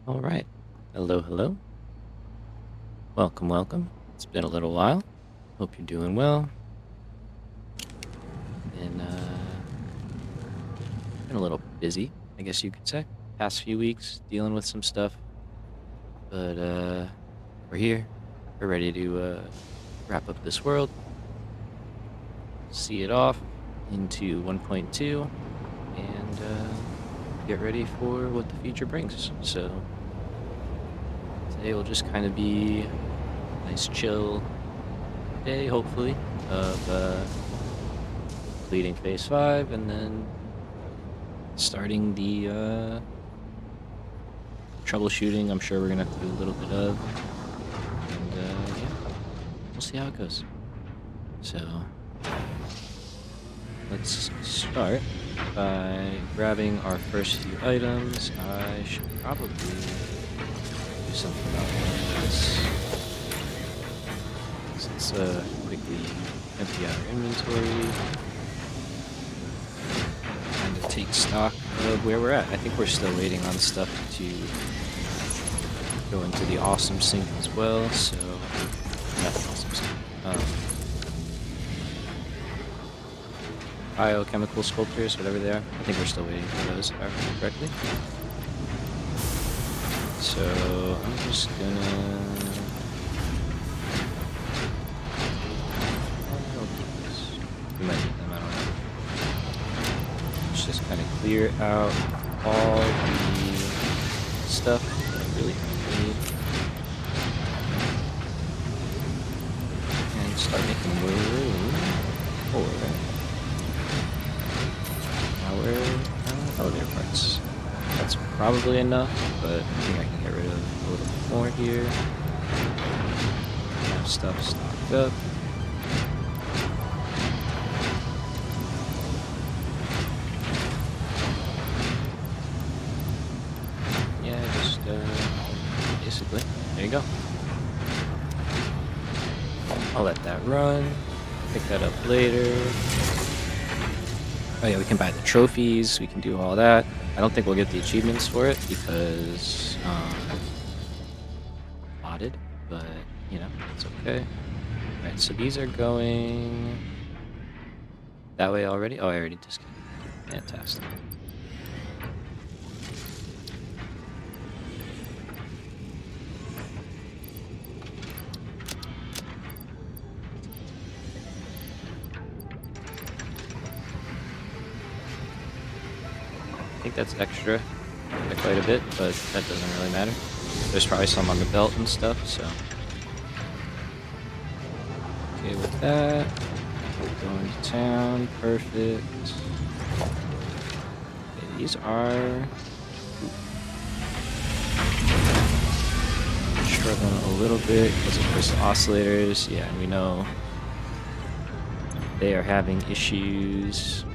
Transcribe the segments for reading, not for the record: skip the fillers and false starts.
All right. Hello, hello. Welcome, welcome. It's been a little while. Hope you're doing well. And been a little busy, I guess you could say. Past few weeks dealing with some stuff, but we're here. We're ready to wrap up this world, see it off into 1.2, and get ready for what the future brings. So today will just kind of be a nice chill day, hopefully, of completing phase 5 and then starting the troubleshooting. I'm sure we're gonna have to do a little bit of, and yeah, we'll see how it goes. So let's start by grabbing our first few items. I should probably do something about this. So let's quickly empty out our inventory and take stock of where we're at. I think we're still waiting on stuff to go into the awesome sync as well. So not the awesome sync. Biochemical sculptures, whatever they are. I think we're still waiting for those, if I remember correctly. So I'm just gonna. We might need them, I don't know. Let's just kind of clear out all the stuff that I really don't need. And start making room for our elevator parts. That's probably enough, but I think I can get rid of a little bit more here. Have stuff stocked up. Basically, there you go. I'll let that run, pick that up later. Oh yeah, we can buy the trophies, we can do all that. I don't think we'll get the achievements for it because modded, but you know, it's okay. Alright, so these are going that way already? Oh, I already disconnected. Fantastic. I think that's extra by quite a bit, but that doesn't really matter. There's probably some on the belt and stuff, so. Okay with that. Going to town, perfect. Okay, these are struggling a little bit because of course the oscillators. Yeah, and we know they are having issues.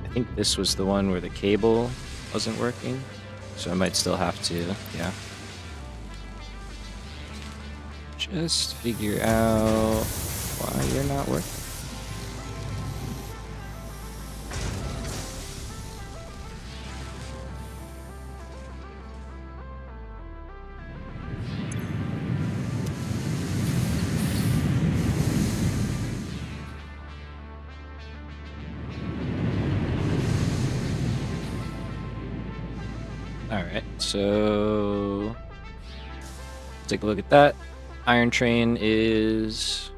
I think this was the one where the cable wasn't working, so I might still have to, yeah. Just figure out why you're not working. Alright, so take a look at that. Iron Train is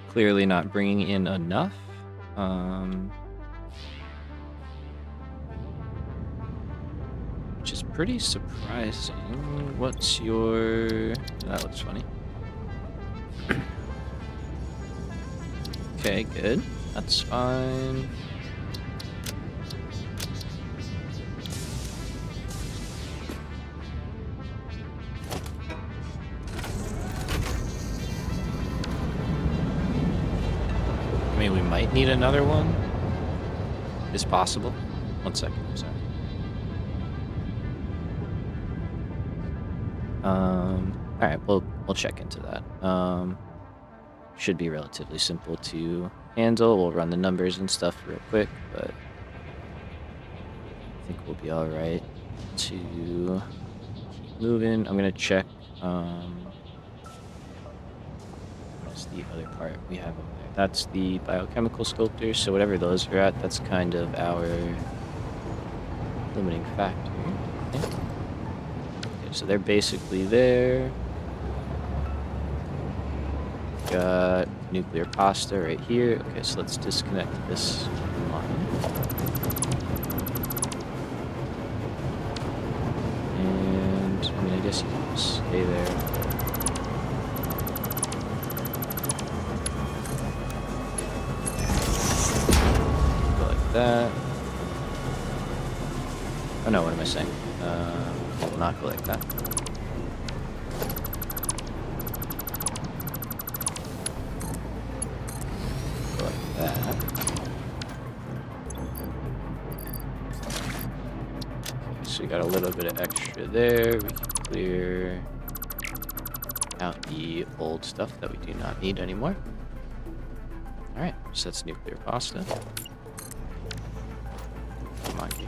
clearly not bringing in enough. Which is pretty surprising. What's your... That looks funny. Okay, good. That's fine. I mean, we might need another one. It's possible. 1 second, I'm sorry. Alright, we'll check into that. Should be relatively simple to handle. We'll run the numbers and stuff real quick, but I think we'll be all right to keep moving. I'm gonna check. What's the other part we have over there? That's the biochemical sculptors. So whatever those are at, that's kind of our limiting factor, I think. Okay, so they're basically there. Got nuclear pasta right here. Okay, so let's disconnect this line. And I mean, I guess you can just stay there. Go like that. Oh no, what am I saying? It will not go like that. Go like that. Okay, so we got a little bit of extra there. We can clear out the old stuff that we do not need anymore. Alright, so that's nuclear pasta. Come on, you.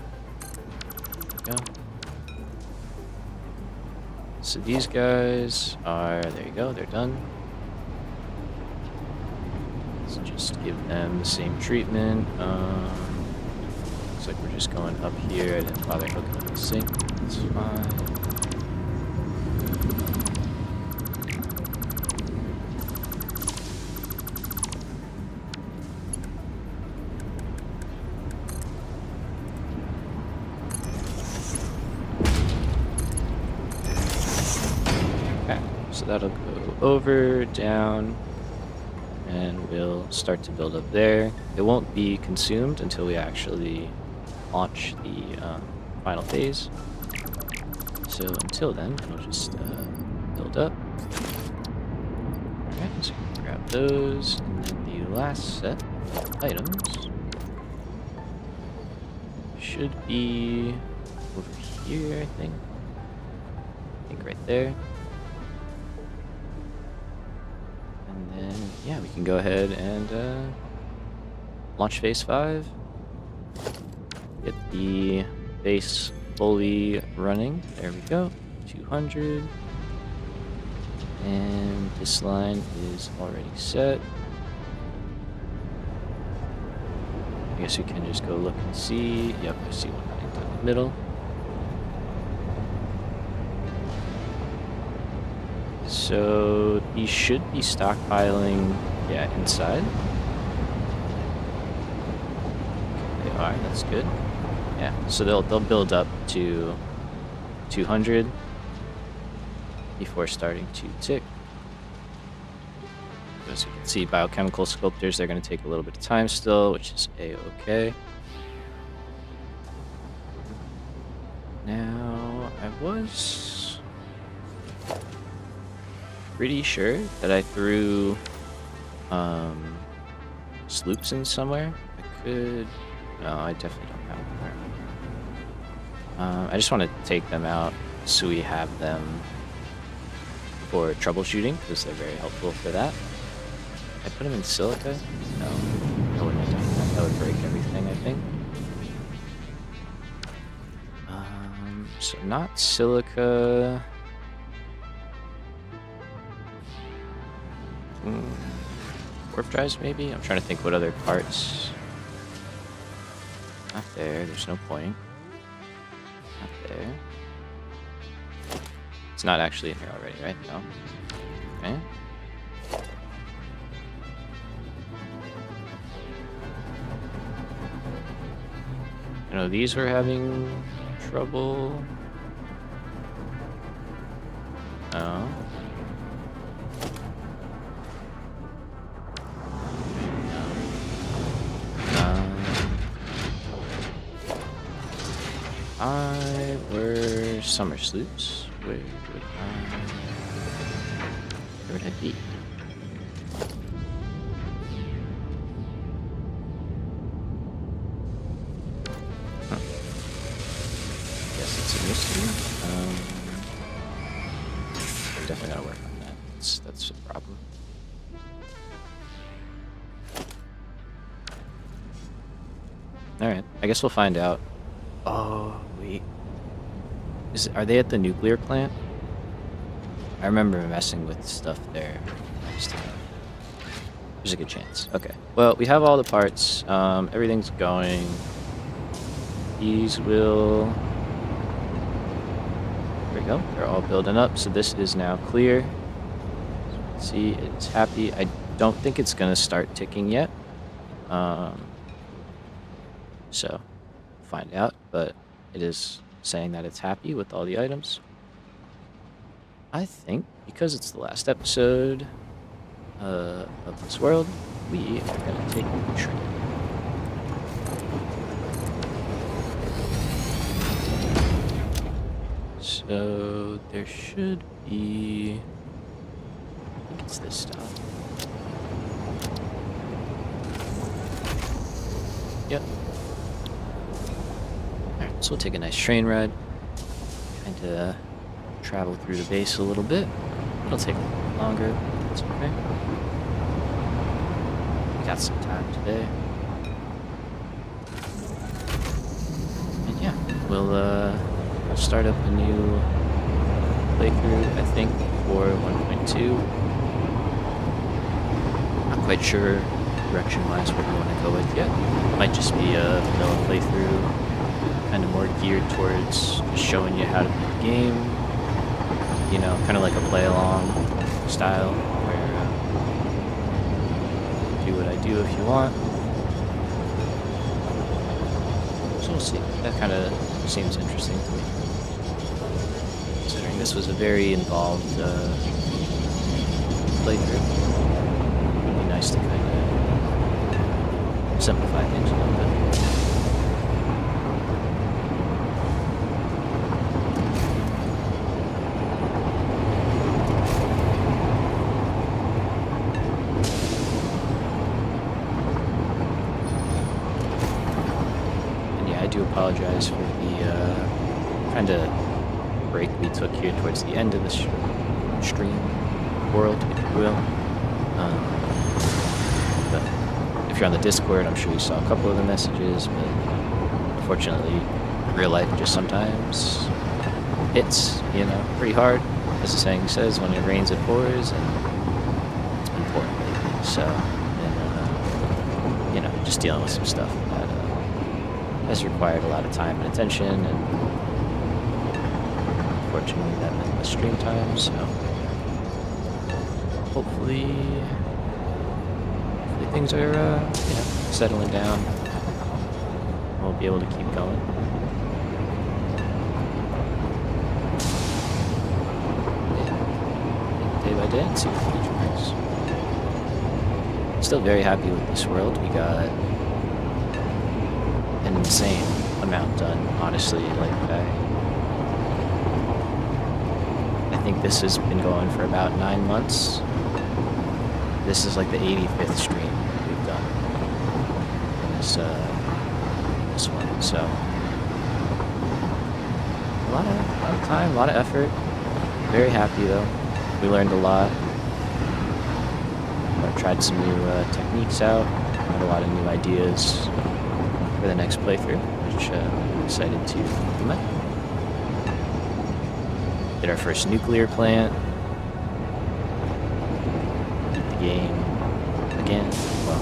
Go. So these guys are, there you go, they're done. Let's just give them the same treatment. Looks like we're just going up here. I didn't bother hooking up the sink. That's fine. So that'll go over, down, and we'll start to build up there. It won't be consumed until we actually launch the final phase. So until then, we'll just build up. Alright, so grab those, and then the last set of items should be over here, I think. Right there. Yeah, we can go ahead and launch phase 5. Get the base fully running. There we go. 200. And this line is already set. I guess we can just go look and see. Yep, I see one right down the middle. So these should be stockpiling, yeah, inside. They are, that's good. Yeah, so they'll build up to 200 before starting to tick. As you can see, biochemical sculptors, they're going to take a little bit of time still, which is a-okay. Now, I was pretty sure that I threw sloops in somewhere. I could... No, I definitely don't have them. I just want to take them out so we have them for troubleshooting, because they're very helpful for that. I put them in silica? No, I wouldn't have done that. That would break everything, I think. So not silica... Warp drives, maybe? I'm trying to think what other parts. Not there, there's no point. Not there. It's not actually in here already, right? No. Okay. I know these were having trouble. No. Were summer sloops? Where would I be? Huh. Guess it's a mystery. We're definitely gotta work on that. That's a problem. Alright, I guess we'll find out. Oh. Wait. Are they at the nuclear plant? I remember messing with stuff there. There's a good chance. Okay. Well, we have all the parts. Everything's going. These will... There we go. They're all building up. So this is now clear. See, it's happy. I don't think it's going to start ticking yet. So, find out. But it is saying that it's happy with all the items. I think because it's the last episode of this world, we are going to take the train. So there should be... I think it's this stop. Yep. Alright, so we'll take a nice train ride. Kind of travel through the base a little bit. It'll take a little longer. That's okay. We got some time today. And yeah, we'll start up a new playthrough, I think, for 1.2. Not quite sure direction-wise what we want to go with yet. Might just be a vanilla playthrough, kind of more geared towards just showing you how to beat the game. You know, kind of like a play-along style, where do what I do if you want. So we'll see. That kind of seems interesting to me. Considering this was a very involved playthrough. It would be nice to kind of simplify things a little bit. I do apologize for the kind of break we took here towards the end of the stream world, if you will. But if you're on the Discord, I'm sure you saw a couple of the messages, but unfortunately, real life just sometimes hits, you know, pretty hard. As the saying says, when it rains, it pours, and it's been pouring lately. So, and, you know, just dealing with some stuff that has required a lot of time and attention, and unfortunately that meant the stream time, so hopefully things are, you know, settling down. We'll be able to keep going. Yeah. Day by day and see what the future brings. Still very happy with this world. We got an insane amount done, honestly. Like, I think this has been going for about 9 months. This is like the 85th stream we've done in this one. So a lot of time, a lot of effort. Very happy though. We learned a lot. Tried some new techniques out. Had a lot of new ideas for the next playthrough, which I'm excited to implement. Did our first nuclear plant. Beat the game again. Well,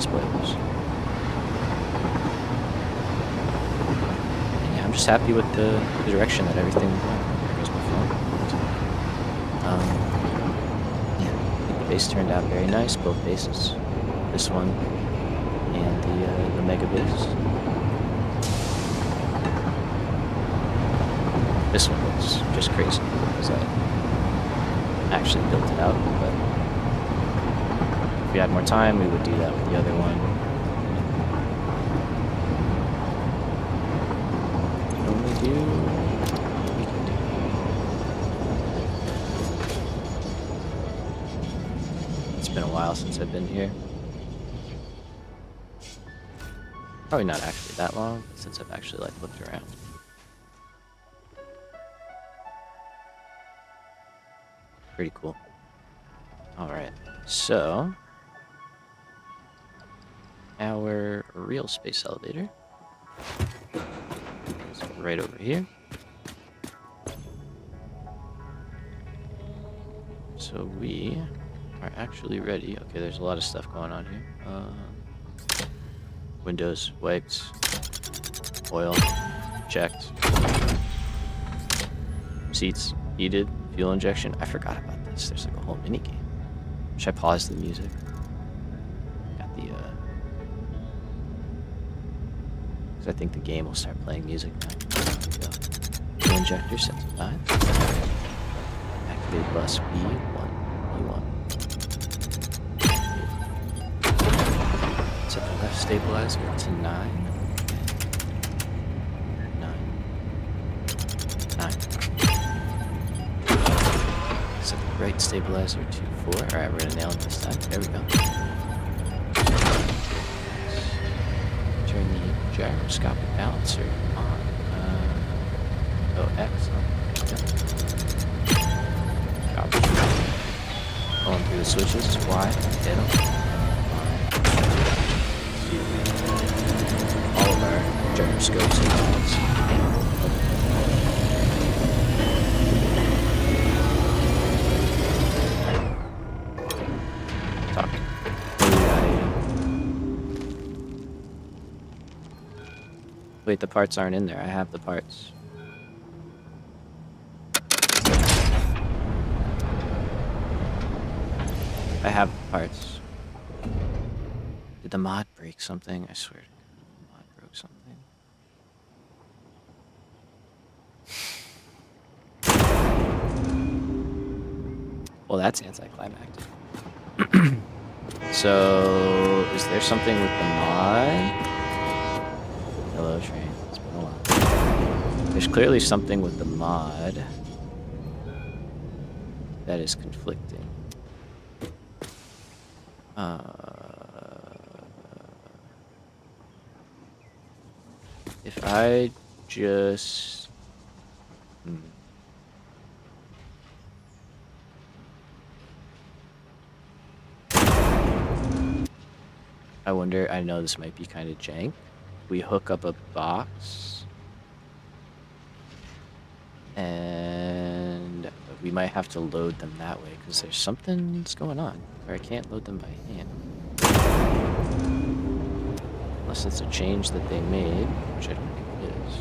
spoilers. And yeah, I'm just happy with the direction that everything goes before. Yeah, I think the base turned out very nice, both bases. This one and the mega base. This one looks just crazy because I actually built it out, but if we had more time, we would do that with the other one. We can only do what we can do. It's been a while since I've been here. Probably not actually that long since I've actually like looked around. Pretty cool. Alright, so our real space elevator right over here. So we are actually ready. Okay, there's a lot of stuff going on here. Windows wiped, oil checked, seats heated, fuel injection. I forgot about this. There's like a whole mini game. Should I pause the music? Got the because I think the game will start playing music now. There we go. Fuel injector set to 5. Activate bus B1. Set the left stabilizer to 9. 9. Set the right stabilizer to 4. Alright, we're gonna nail it this time. There we go. Turn the gyroscopic balancer on. X on. Going through the switches is Y. Hit them. All of our gyroscopes and balance. Talk. Wait, the parts aren't in there. I have the parts. I have the parts. Did the mod break something? I swear the mod broke something. Well, that's anticlimactic. So, is there something with the mod? Hello, train. It's been a while. There's clearly something with the mod that is conflicting. If I just... I wonder, I know this might be kind of jank. We hook up a box and we might have to load them that way because there's something that's going on where I can't load them by hand. Unless it's a change that they made, which I don't think it is.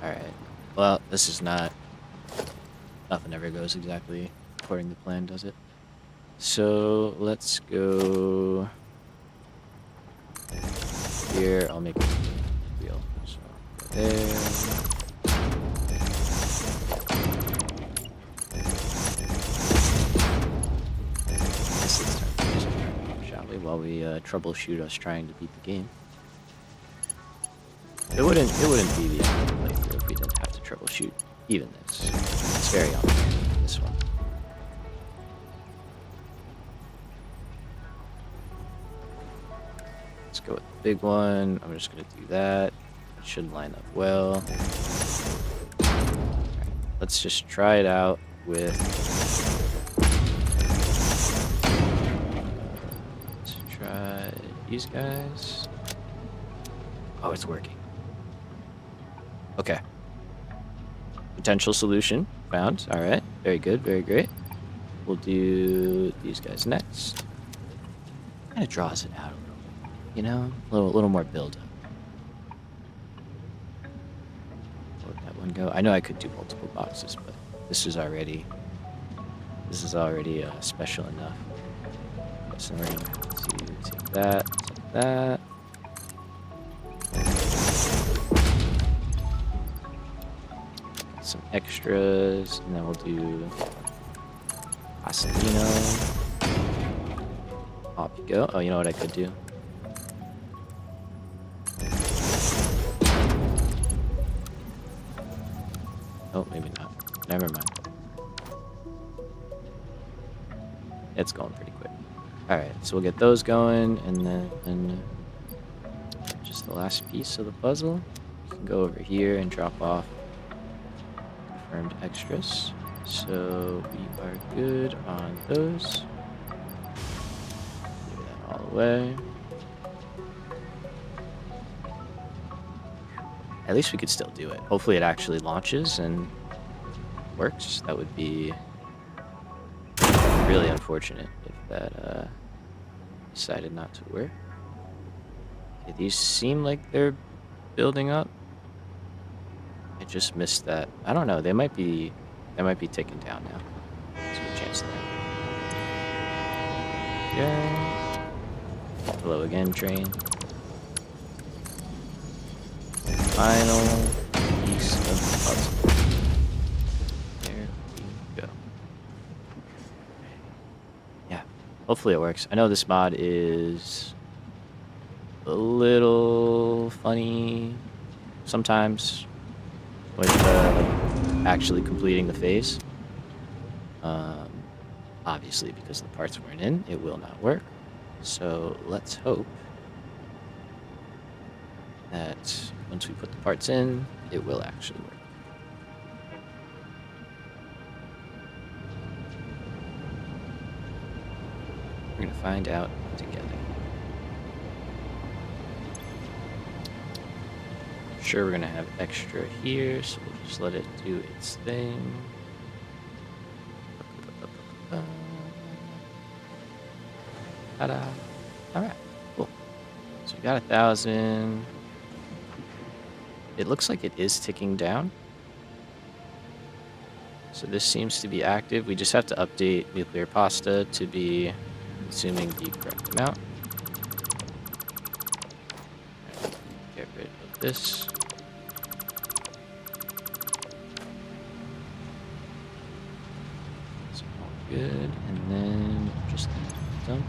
Alright. Well, this is not... Nothing ever goes exactly according to plan, does it? So, let's go... Here, I'll make it real. So, there... While we troubleshoot us trying to beat the game. It wouldn't be the end of the playthrough if we didn't have to troubleshoot even this. It's very unfair, this one. Let's go with the big one. I'm just gonna do that. It should line up well. Right, let's just try it out with these guys. Oh, it's working. Okay. Potential solution found. All right. Very good. Very great. We'll do these guys next. Kind of draws it out a little bit, you know, a little more build up. Let that one go. I know I could do multiple boxes, but this is already special enough. So we're gonna have to take that, take that. Some extras, and then we'll do Pasadino. Off you go. Oh, you know what I could do? Oh, maybe not. Never mind. It's going pretty quick. Alright, so we'll get those going, and then just the last piece of the puzzle. We can go over here and drop off confirmed extras. So we are good on those. Give that all away. at least we could still do it. Hopefully it actually launches and works. That would be really unfortunate if that decided not to work. Okay, these seem like they're building up. I just missed that. I don't know. They might be ticking down now. There's a good chance of that. Yeah. Hello again, train. Final piece of the puzzle. There we go. Yeah. Hopefully it works. I know this mod is a little funny sometimes with actually completing the phase. Obviously, because the parts weren't in, it will not work. So let's hope that once we put the parts in, it will actually work. We're gonna find out together. Sure, we're gonna have extra here, so we'll just let it do its thing. Ta-da! All right, cool. So we got 1,000. It looks like it is ticking down. So this seems to be active. We just have to update nuclear pasta to be consuming the correct amount. Get rid of this. It's all good. And then just dump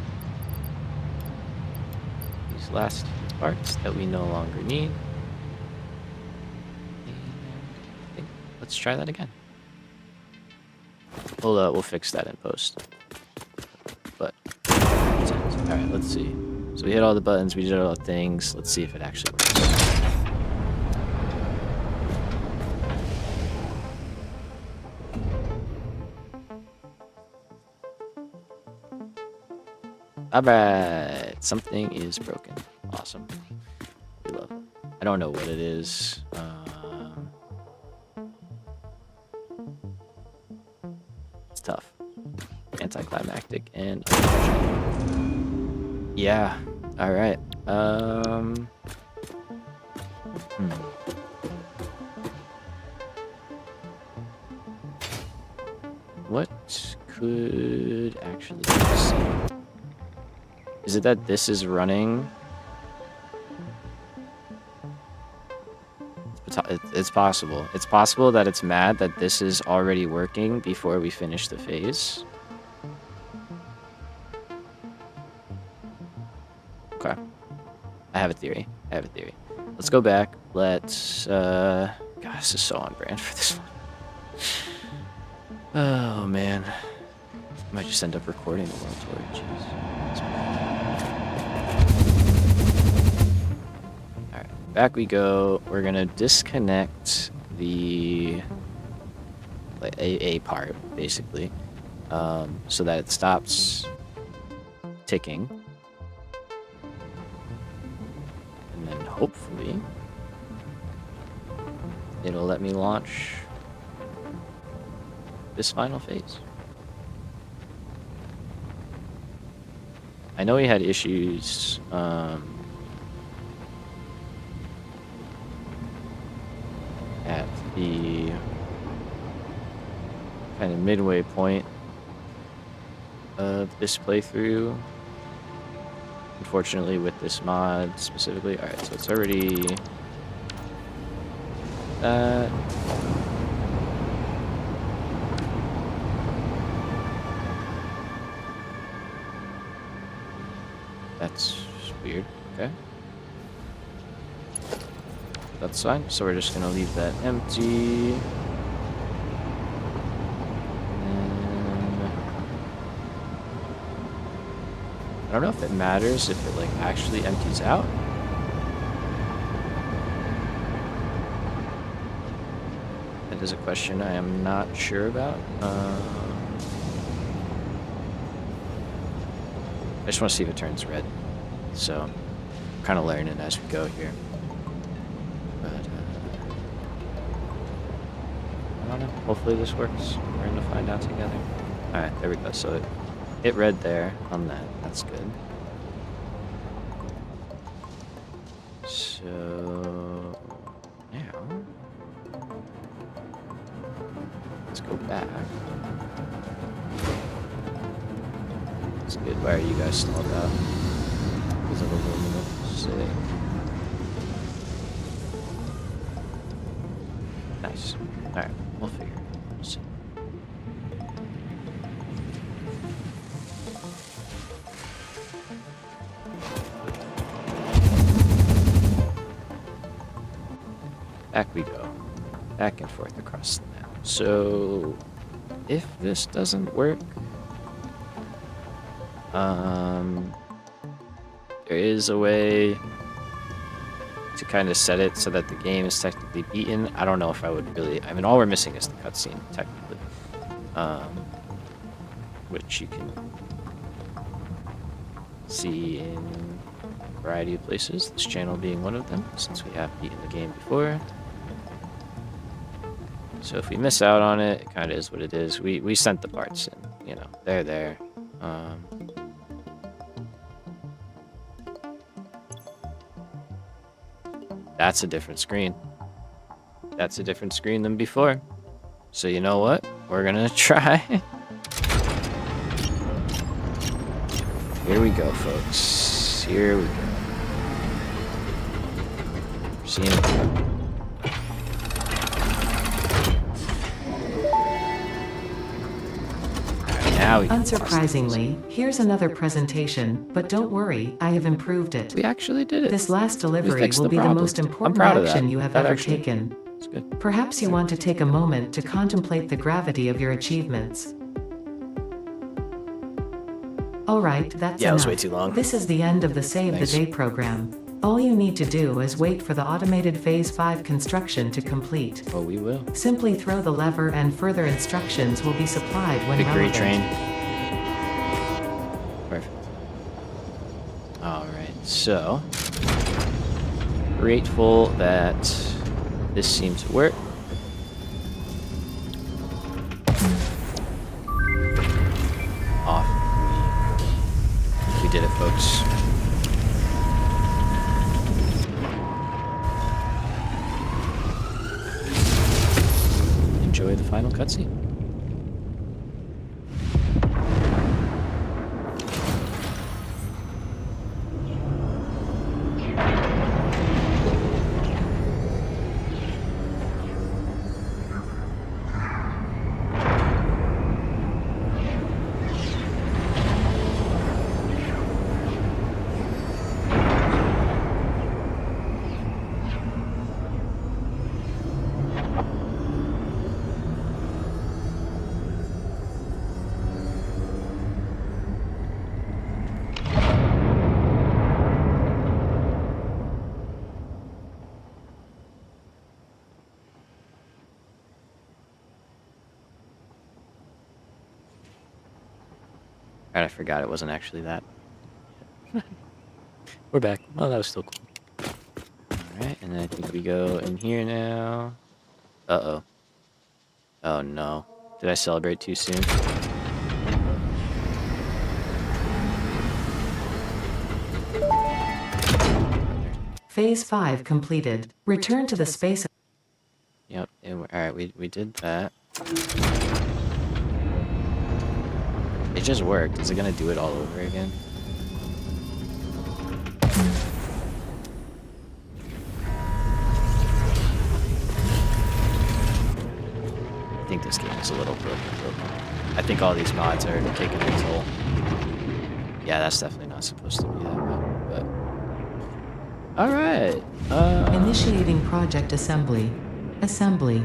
these last parts that we no longer need. And I think let's try that again. We'll fix that in post. But all right, let's see. So we hit all the buttons, we did all the things. Let's see if it actually works. All right, something is broken. Awesome. We love it. I don't know what it is. It's tough. Anticlimactic and unfortunate. Yeah. All right. What could actually be said? Is it that this is running? It's possible. It's possible that it's mad that this is already working before we finish the phase. Okay. I have a theory. Let's go back. Let's, God, this is so on brand for this one. Oh, man. I might just end up recording the world tour. Jeez. Alright, back we go. We're gonna disconnect the like a part, basically, so that it stops ticking. And then hopefully it'll let me launch this final phase. I know we had issues at the kind of midway point of this playthrough. Unfortunately, with this mod specifically. Alright, so it's already that. That's weird. Okay. That's fine. So we're just gonna leave that empty. And I don't know if it matters if it like actually empties out. That is a question I am not sure about. I just want to see if it turns red. So, I'm kind of learning as we go here. But, I don't know. Hopefully this works. We're gonna find out together. Alright, there we go. So it read there on that. That's good. So now let's go back. That's good. Why are you guys stalled out? Because of aluminum. Sick. Nice. Alright, we'll figure it out. We'll see. Back we go. Back and forth across the map. So, if this doesn't work, there is a way to kind of set it so that the game is technically beaten. I don't know if I would really... I mean, all we're missing is the cutscene, technically. Which you can see in a variety of places, this channel being one of them, since we have beaten the game before. So if we miss out on it, it kind of is what it is. We sent the parts in, you know, they're there. That's a different screen. That's a different screen than before. So you know what? We're gonna try. Here we go, folks. Here we go. Seeing it. Unsurprisingly, here's another presentation, but don't worry, I have improved it. We actually did it. This last delivery will be the most important action you have ever taken. That's good. Perhaps you want to take a moment to contemplate the gravity of your achievements. Alright, that's enough. Yeah, it was way too long. This is the end of the Save the Day program. All you need to do is wait for the automated Phase 5 construction to complete. Oh, we will. Simply throw the lever and further instructions will be supplied when relevant. Train. Perfect. Alright, so... grateful that this seems to work. Off. We did it, folks. Enjoy the final cutscene. I forgot it wasn't actually that. We're back. Oh, that was still cool. Alright, and then I think we go in here now. Uh-oh. Oh no. Did I celebrate too soon? Phase 5 completed. Return to the space. Yep. Alright, we did that. It just worked. Is it gonna do it all over again? I think this game is a little broken. I think all these mods are taking a toll. Yeah, that's definitely not supposed to be that way, but... Alright. Initiating project assembly. Assembly.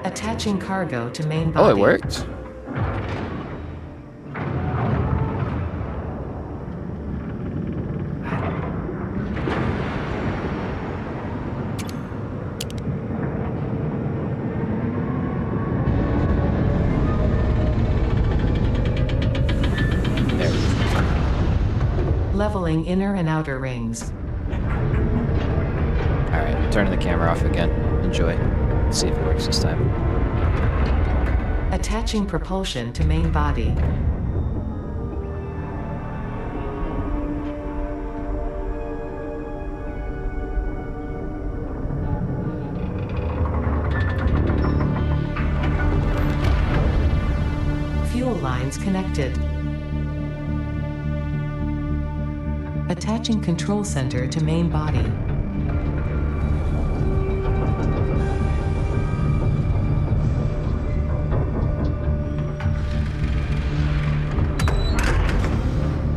Attaching cargo to main body. Oh, it worked? Leveling inner and outer rings. Alright, turning the camera off again. Enjoy. Let's see if it works this time. Attaching propulsion to main body. Fuel lines connected. Attaching control center to main body.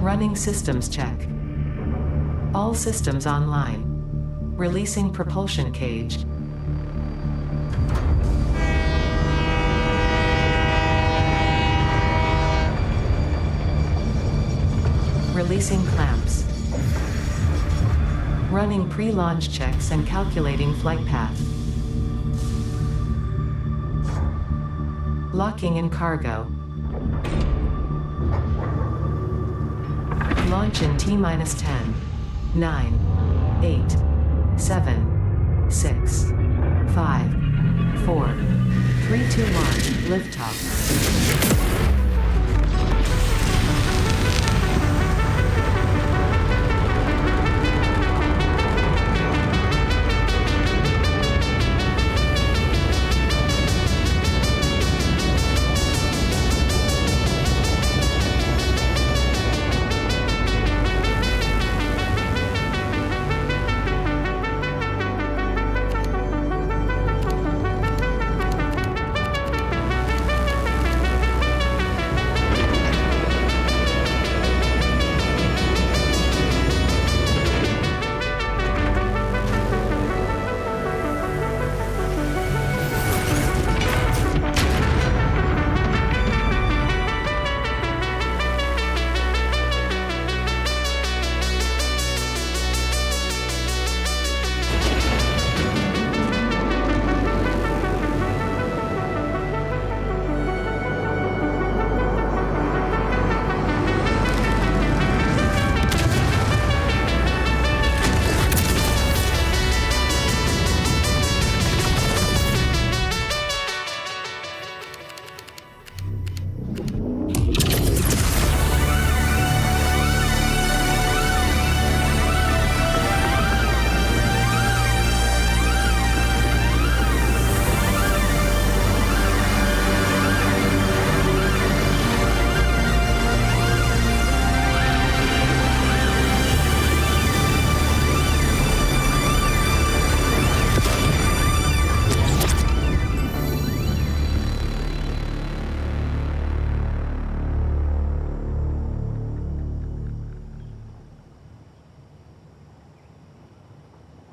Running systems check. All systems online. Releasing propulsion cage. Releasing clamps. Running pre-launch checks and calculating flight path. Locking in cargo. Launch in T-10, 9, 8, 7, 6, 5, 4, 3, 2, 1, liftoff.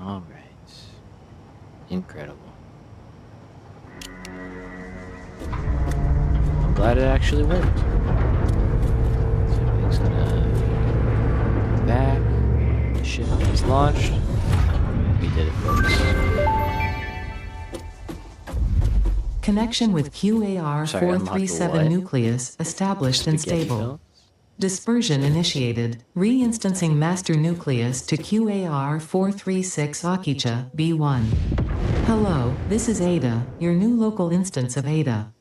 All right. Incredible. I'm glad it actually worked. So everything's gonna back. The ship is launched. We did it, folks. Connection with QAR-437 nucleus established and stable. Dispersion initiated. Reinstancing master nucleus to QAR-436 Akicha, B1. Hello, this is Ada, your new local instance of Ada.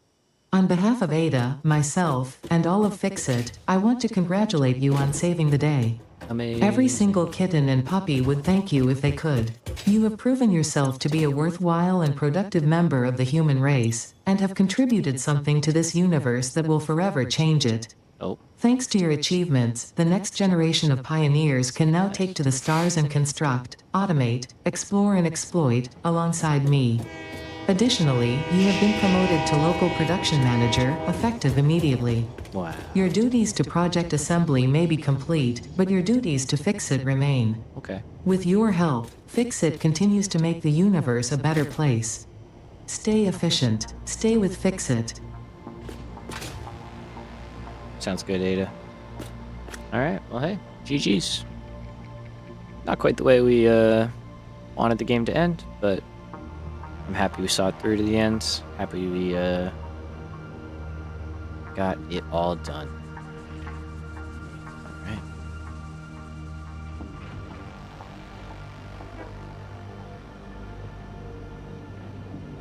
On behalf of Ada, myself, and all of FicsIt, I want to congratulate you on saving the day. Amazing. Every single kitten and puppy would thank you if they could. You have proven yourself to be a worthwhile and productive member of the human race, and have contributed something to this universe that will forever change it. Oh. Thanks to your achievements, the next generation of pioneers can now take to the stars and construct, automate, explore and exploit, alongside me. Additionally, you have been promoted to local production manager, effective immediately. Wow. Your duties to project assembly may be complete, but your duties to FicsIt remain. Okay. With your help, FicsIt continues to make the universe a better place. Stay efficient. Stay with FicsIt. Sounds good, Ada. Alright, well hey, GG's. Not quite the way we wanted the game to end, but I'm happy we saw it through to the end. Happy we got it all done. Alright.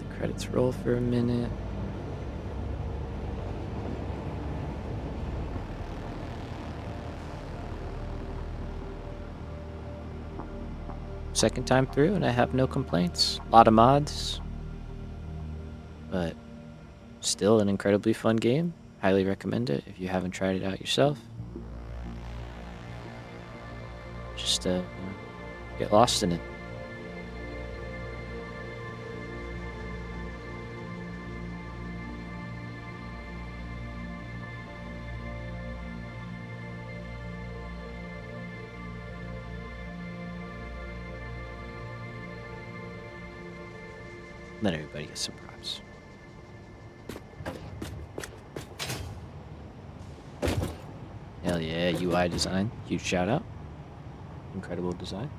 The credits roll for a minute. second time through, and I have no complaints. A lot of mods, but still an incredibly fun game. Highly recommend it if you haven't tried it out yourself. Just get lost in it. Let everybody get some props. Hell yeah, UI design. Huge shout out. Incredible design.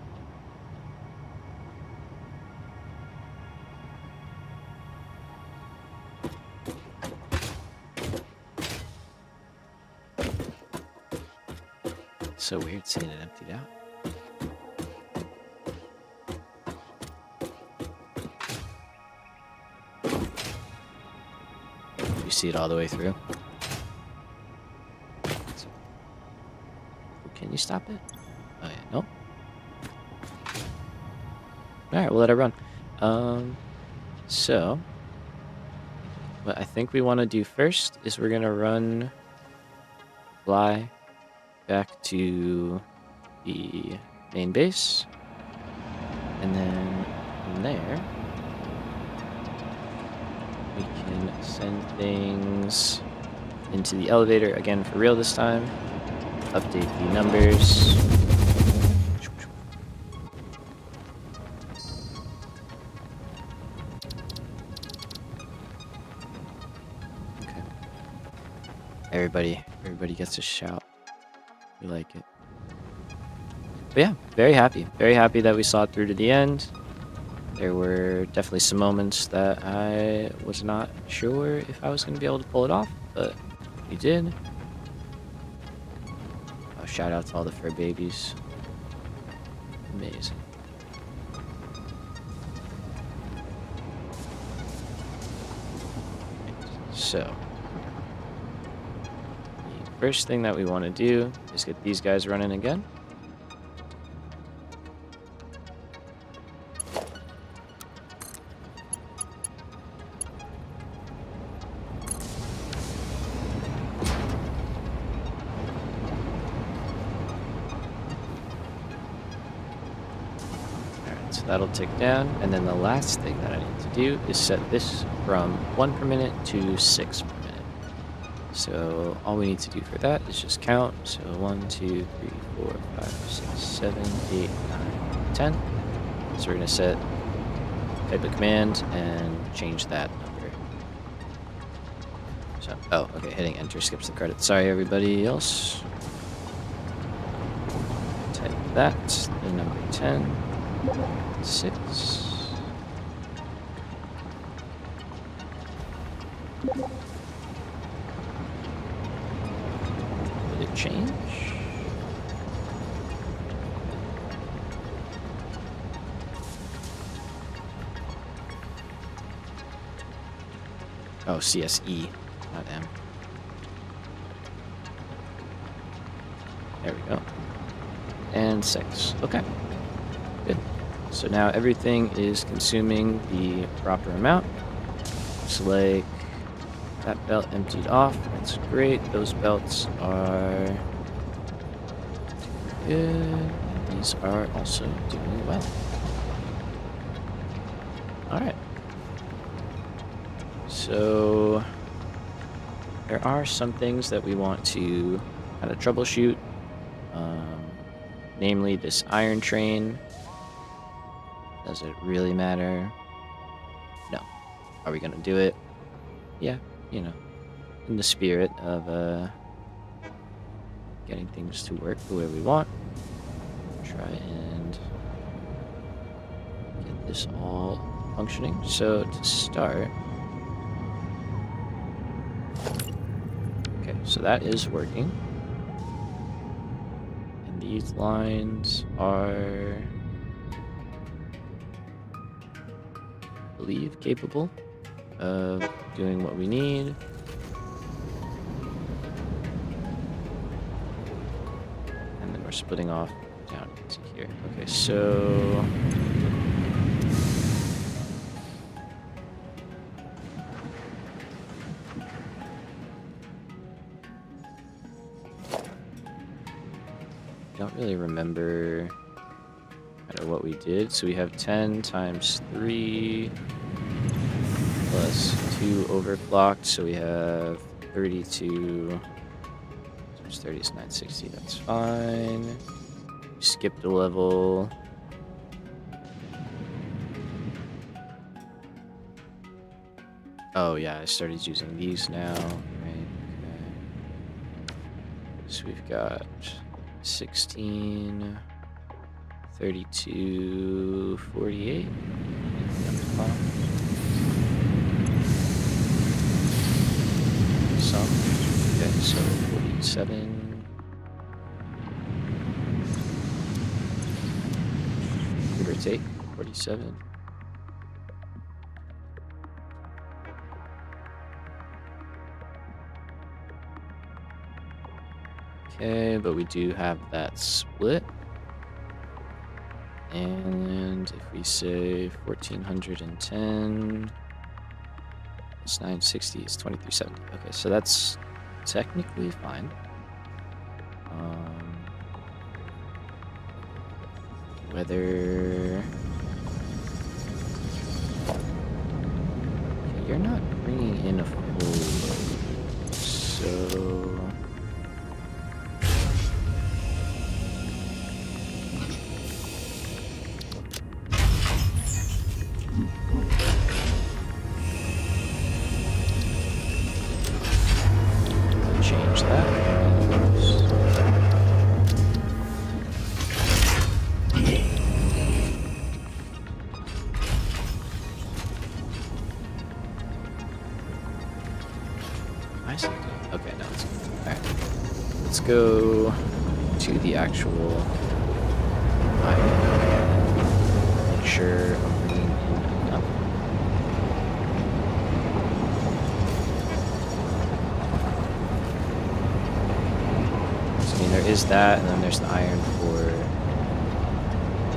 So weird seeing it emptied out. You see it all the way through. Can you stop it? Oh yeah, nope. Alright, we'll let it run. So what I think we want to do first is we're gonna fly back to the main base, and then from there we can send things into the elevator again for real this time. Update the numbers. Okay. Everybody gets a shout. We like it. But yeah, very happy. Very happy that we saw it through to the end. There were definitely some moments that I was not sure if I was going to be able to pull it off, but we did. Shout out to all the fur babies. Amazing. So, the first thing that we want to do is get these guys running again. That'll tick down, and then the last thing that I need to do is set this from 1 per minute to 6 per minute. So all we need to do for that is just count. So 1, 2, 3, 4, 5, 6, 7, 8, 9, 10. So we're gonna type a command and change that number. So, oh, okay, hitting enter skips the credit. Sorry, everybody else. Type that, the number 10. 6. Did it change? Oh, C.E.C, not M. There we go. And 6. Okay. Good. So now everything is consuming the proper amount. Looks like that belt emptied off. That's great. Those belts are good. And these are also doing well. Alright. So there are some things that we want to kind of troubleshoot. Namely this iron train. Does it really matter? No. Are we gonna do it? Yeah, you know, in the spirit of getting things to work the way we want. Try and get this all functioning. So to start, okay, so that is working. And these lines are, I believe, capable of doing what we need. And then we're splitting off down into here. Okay, so I don't really remember kind of what we did. So we have 10 times 3 plus 2 overclocked, so we have 32 times 30 is 960. That's fine. Skipped a level. Oh yeah, I started using these now. Right. Okay. So we've got 16, 32, 48. Some. Okay, so 47. Give or take, 47. Okay, but we do have that split. And if we say 1410 plus 960 is 2370. Okay, so that's technically fine. Whether you're not bringing in a full load, so change that. Okay, no, it's good. All right, let's go to the actual item. Make sure I'm bringing in enough. So, I mean, there is that, and then there's the iron for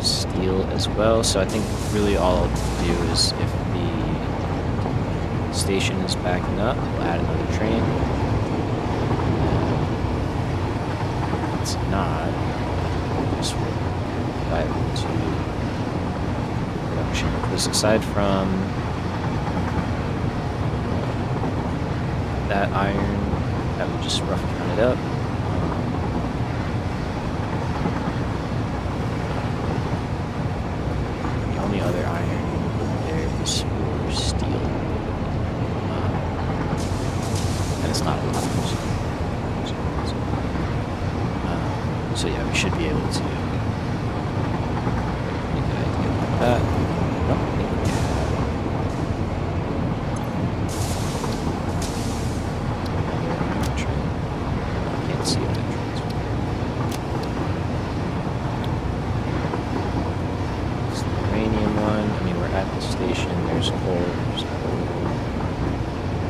steel as well. So I think really all I'll do is if the station is backing up, we'll add another train. It's not. Just dive into production. Because aside from that iron that we just rough counted up, the only other iron there is for steel. And it's not a lot. So yeah, we should be able to make an idea about that. I don't think we have another train. I can't see other trains. It's the uranium one. I mean, we're at the station. There's coal. There's coal.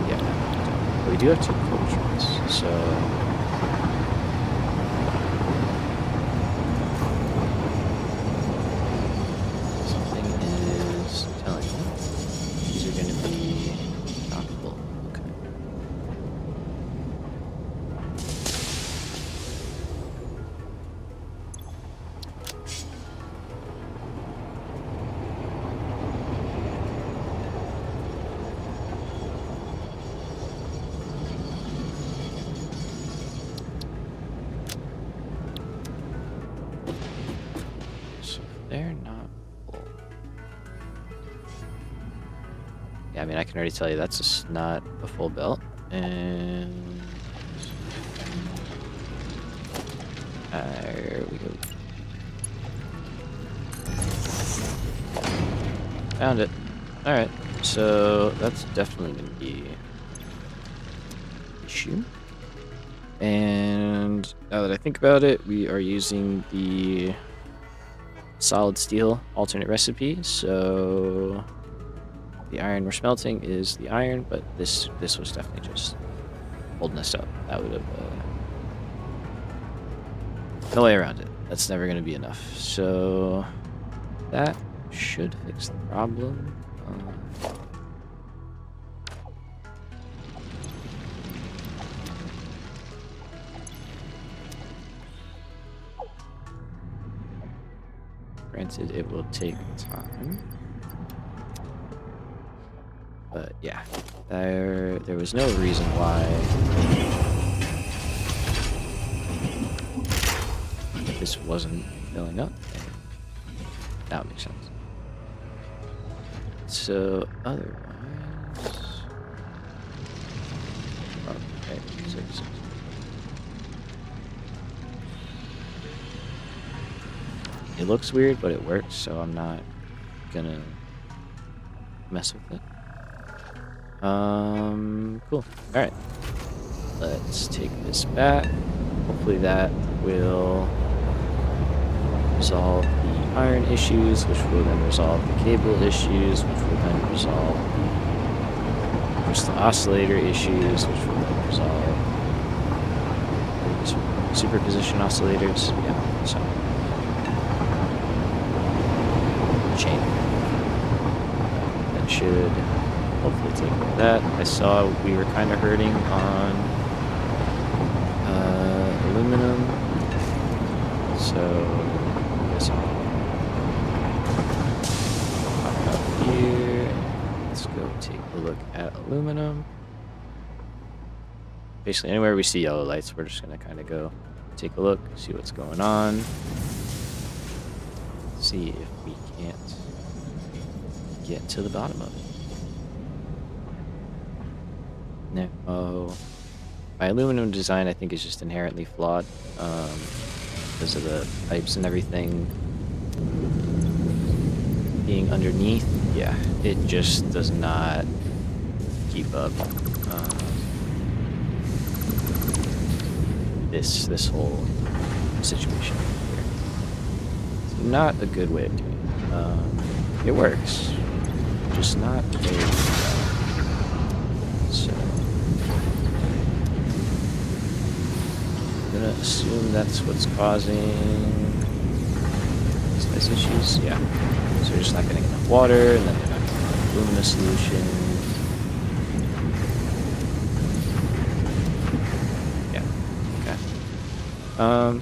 Yeah, but we do have 2 coal trains, so. They're not full. Yeah, I mean, I can already tell you that's just not a full belt. And there we go. Found it. Alright, so that's definitely going to be an issue. And now that I think about it, we are using the solid steel alternate recipe, so the iron we're smelting is the iron, but this was definitely just holding us up. That would have no way around it. that's never going to be enough. So that should fix the problem. Granted, it will take time. But yeah, there was no reason why this wasn't filling up. That would make sense. So otherwise, okay, 6. It looks weird, but it works, so I'm not gonna mess with it. Cool. Alright. Let's take this back. Hopefully that will resolve the iron issues, which will then resolve the cable issues, which will then resolve the crystal oscillator issues, which will then resolve the superposition oscillators. Yeah, so chain. That should hopefully take care of that. I saw we were kind of hurting on aluminum, so I guess I'll pop it up here. Let's go take a look at aluminum. Basically, anywhere we see yellow lights, we're just gonna kind of go take a look, see what's going on, see if we can't get to the bottom of it. No. My aluminum design, I think, is just inherently flawed because of the pipes and everything being underneath. Yeah, it just does not keep up. This whole situation here. It's not a good way of doing it. It works, just not very well. So I'm gonna assume that's what's causing these issues. Yeah. So they're just not getting enough water, and then they're not getting enough alumina solution. Yeah. Okay.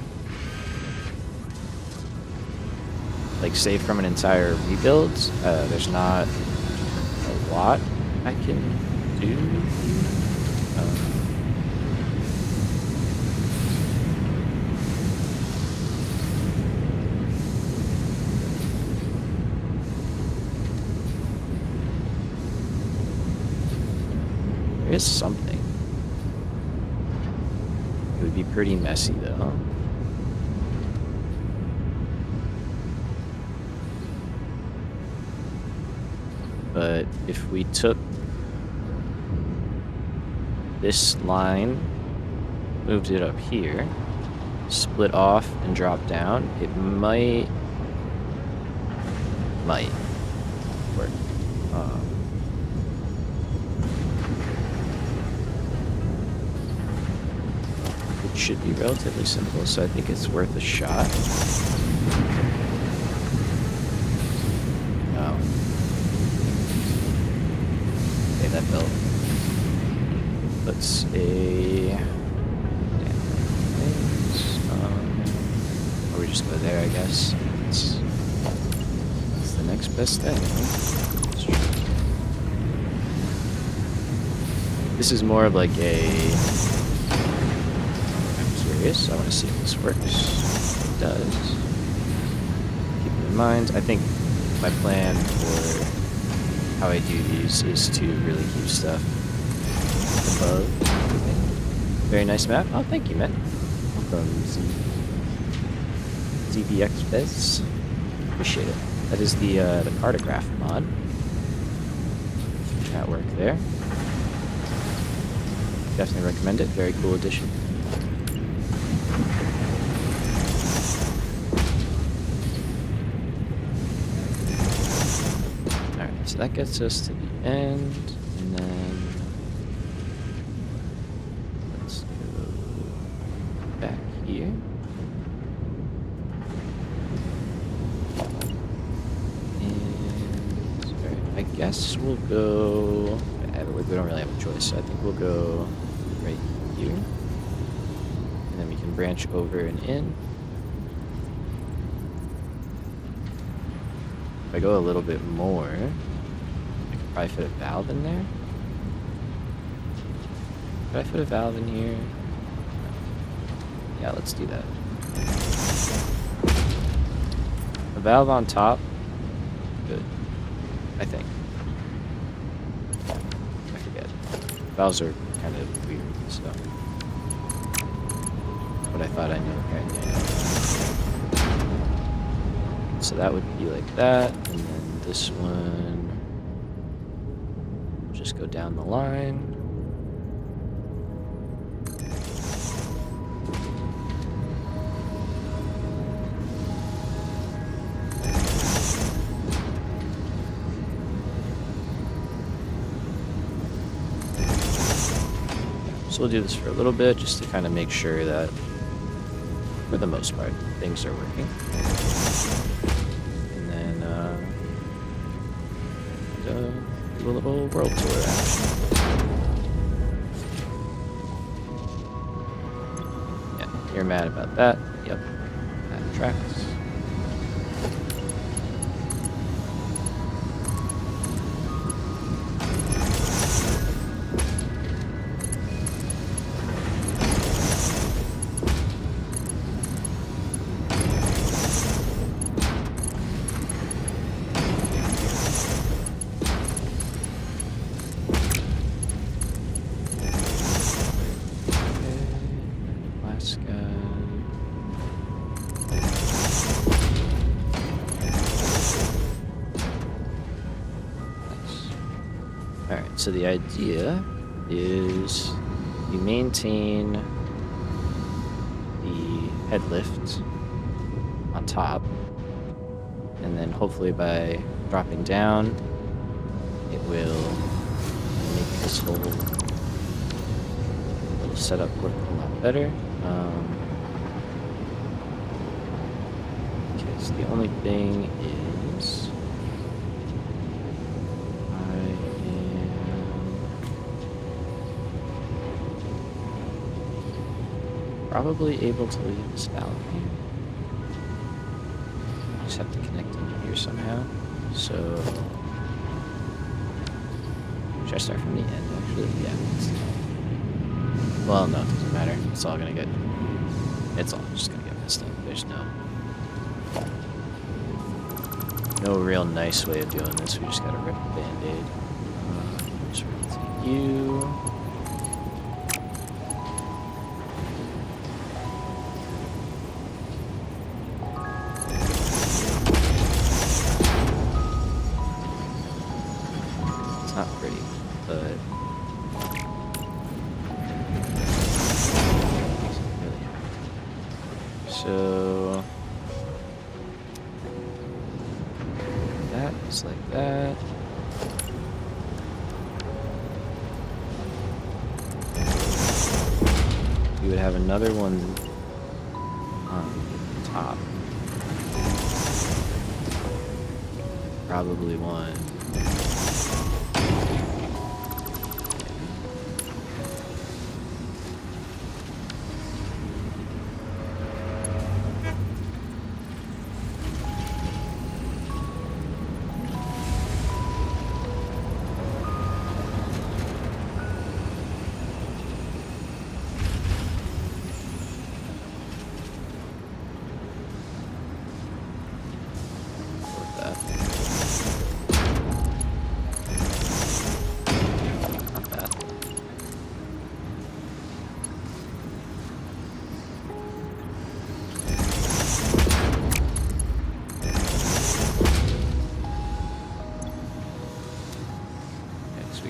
Like, say from an entire rebuild, there's not a lot I can do. There is something. It would be pretty messy, though. But if we took this line, moved it up here, split off and dropped down, it might work. It should be relatively simple, so I think it's worth a shot. No. Okay, that built. Let's or we just go there, I guess. It's the next best thing. This is more of like a... I'm curious. I want to see if this works. It does. Keep it in mind. I think my plan for how I do these is to really keep stuff above. Very nice map. Oh, thank you, man. Welcome, ZBX Biz. Appreciate it. That is the Cartograph mod. That work there. Definitely recommend it. Very cool addition. Alright, so that gets us to the end, and then let's go back here. guess we'll go... We don't really have a choice, so I think we'll go right here. And then we can branch over and in. If I go a little bit more, I could probably fit a valve in there. Could I fit a valve in here? Yeah, let's do that. A valve on top. Good. I think. I forget. Valves are kind of weird, so. But I thought I knew. Apparently I know. So that would be like that, and then this one will just go down the line. So we'll do this for a little bit just to kind of make sure that, for the most part, things are working. And then do a little world tour action. Yeah, you're mad about that. Yep, that tracks. So the idea is you maintain the head lift on top, and then hopefully by dropping down, it will make this whole little setup look a lot better. Okay, so the only thing is probably able to leave this valve here. Just have to connect into here somehow. So, should I start from the end actually? Yeah. Well, no, it doesn't matter. It's all gonna get. It's all just gonna get messed up. There's no real nice way of doing this. We just gotta rip the band-aid. Just rip you. Not pretty, but makes it really happy. So that is like that. We would have another one on top. Probably one.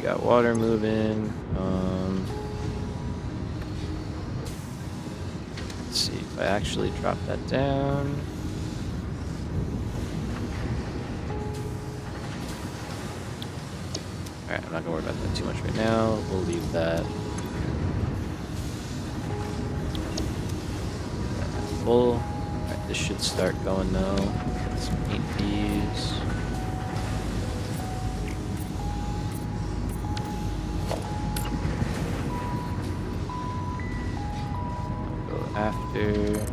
Got water moving. Let's see if I actually drop that down. Alright, I'm not gonna worry about that too much right now. We'll leave that full. Alright, this should start going though. Let's paint these. after.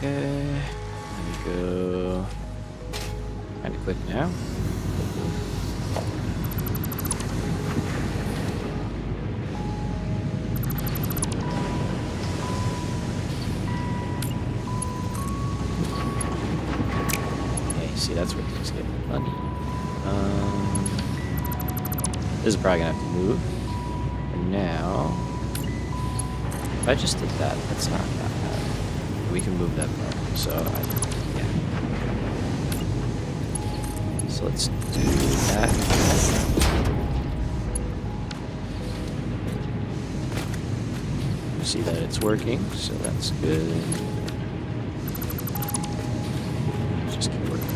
Okay, let me go kind of quick now. Okay, see, that's where things get funny. This is probably gonna have to move. And now, if I just did that, that's not that bad. We can move that part, so yeah. So let's do that. You see that it's working, so that's good. Just keep working.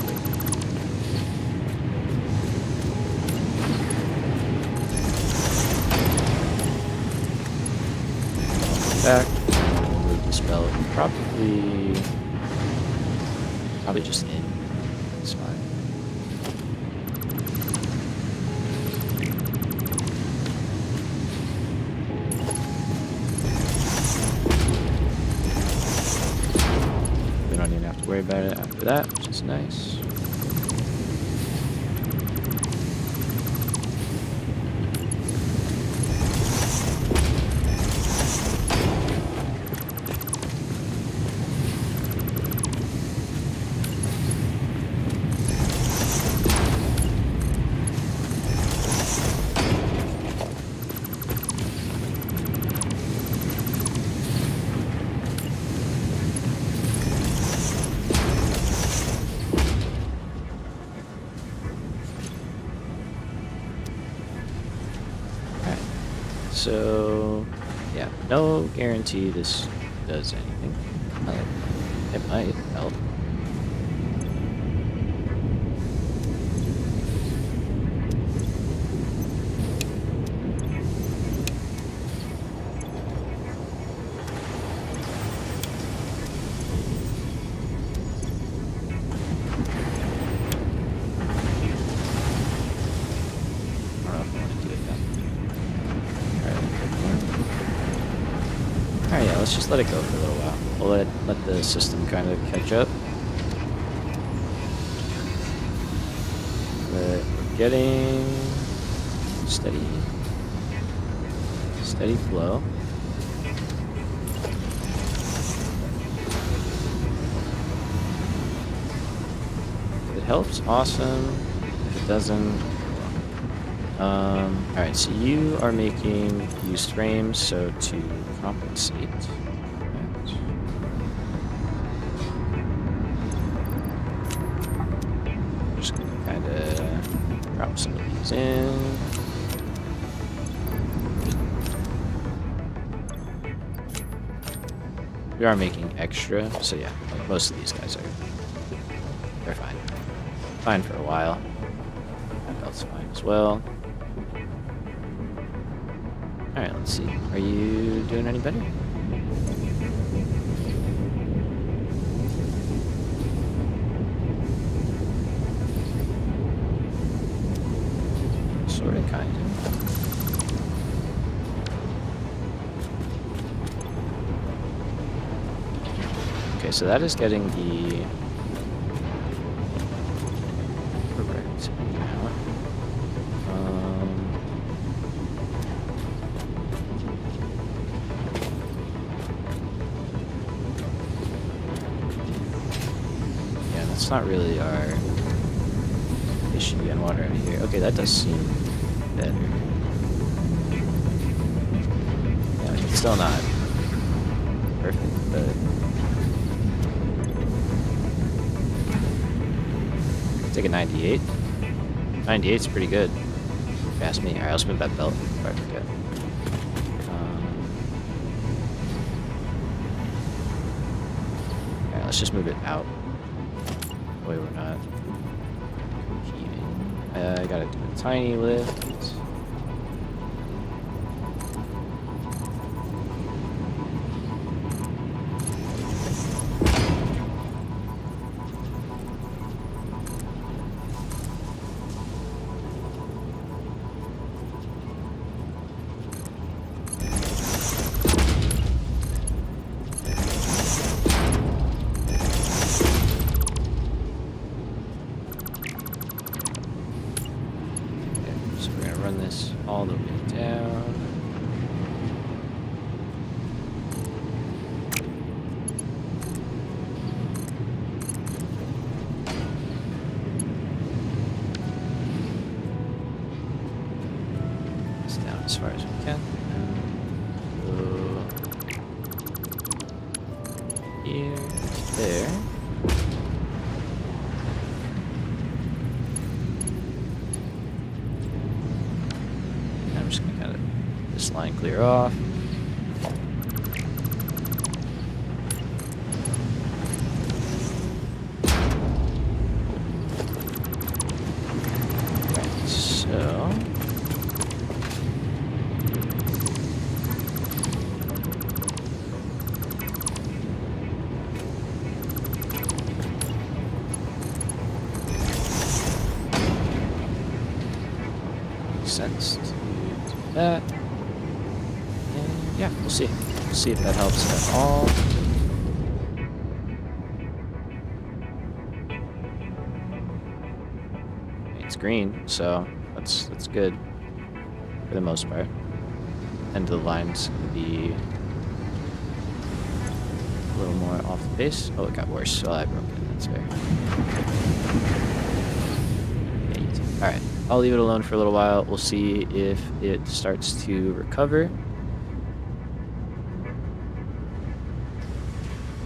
Back. Move this belt. Probably just in. It's fine. We don't even have to worry about it after that, which is nice. So, yeah, no guarantee this does anything. It might help. Alright, yeah, let's just let it go for a little while. We'll let the system kind of catch up. But we're getting steady flow. If it helps, awesome. If it doesn't, alright, so you are making used frames, so to compensate that, I'm just gonna kind of drop some of these in. We are making extra, so yeah, like most of these guys they're fine. Fine for a while. That belt's fine as well. Alright, let's see. Are you doing any better? Sorta, kinda. Okay, so that is getting the correct amount. Yeah, that's not really our issue getting water out of here. Okay, that does seem better. Yeah, it's still not perfect, but take a 98. 98's pretty good. Ask me. Alright, I'll spin that belt before I forget. let's just move it out. That way we're not competing. I gotta do a tiny lift. All the way down. It's down as far as we can. Go here, there. I'm just gonna kind of this line clear off. Right, so makes sense to do that. And yeah, we'll see. We'll see if that helps at all. It's green, so that's good for the most part. End of the line's gonna be a little more off the base. Oh, it got worse, so I broke it. That's fair. Yeah, you too. All right, I'll leave it alone for a little while. We'll see if it starts to recover.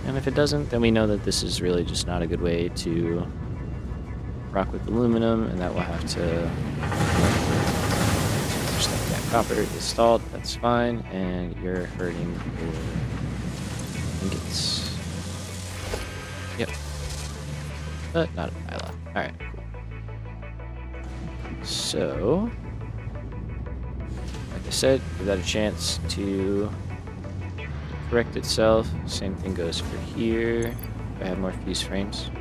And if it doesn't, then we know that this is really just not a good way to rock with aluminum, and that we'll have to stuff that copper is stalled. That's fine, and you're hurting your ingots. Yep, but not a pile. All right, cool. So, like I said, give that a chance to correct itself. Same thing goes for here. I have more fuse frames.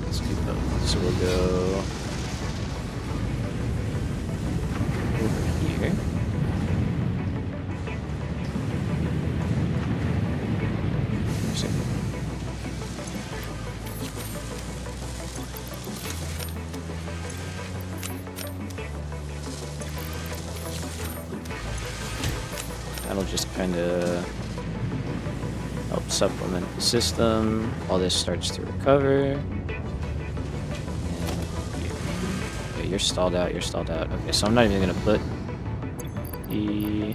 Let's do both. So we'll go over here. That'll just kind of help supplement the system while this starts to recover. Okay, you're stalled out, you're stalled out. Okay, so I'm not even going to put the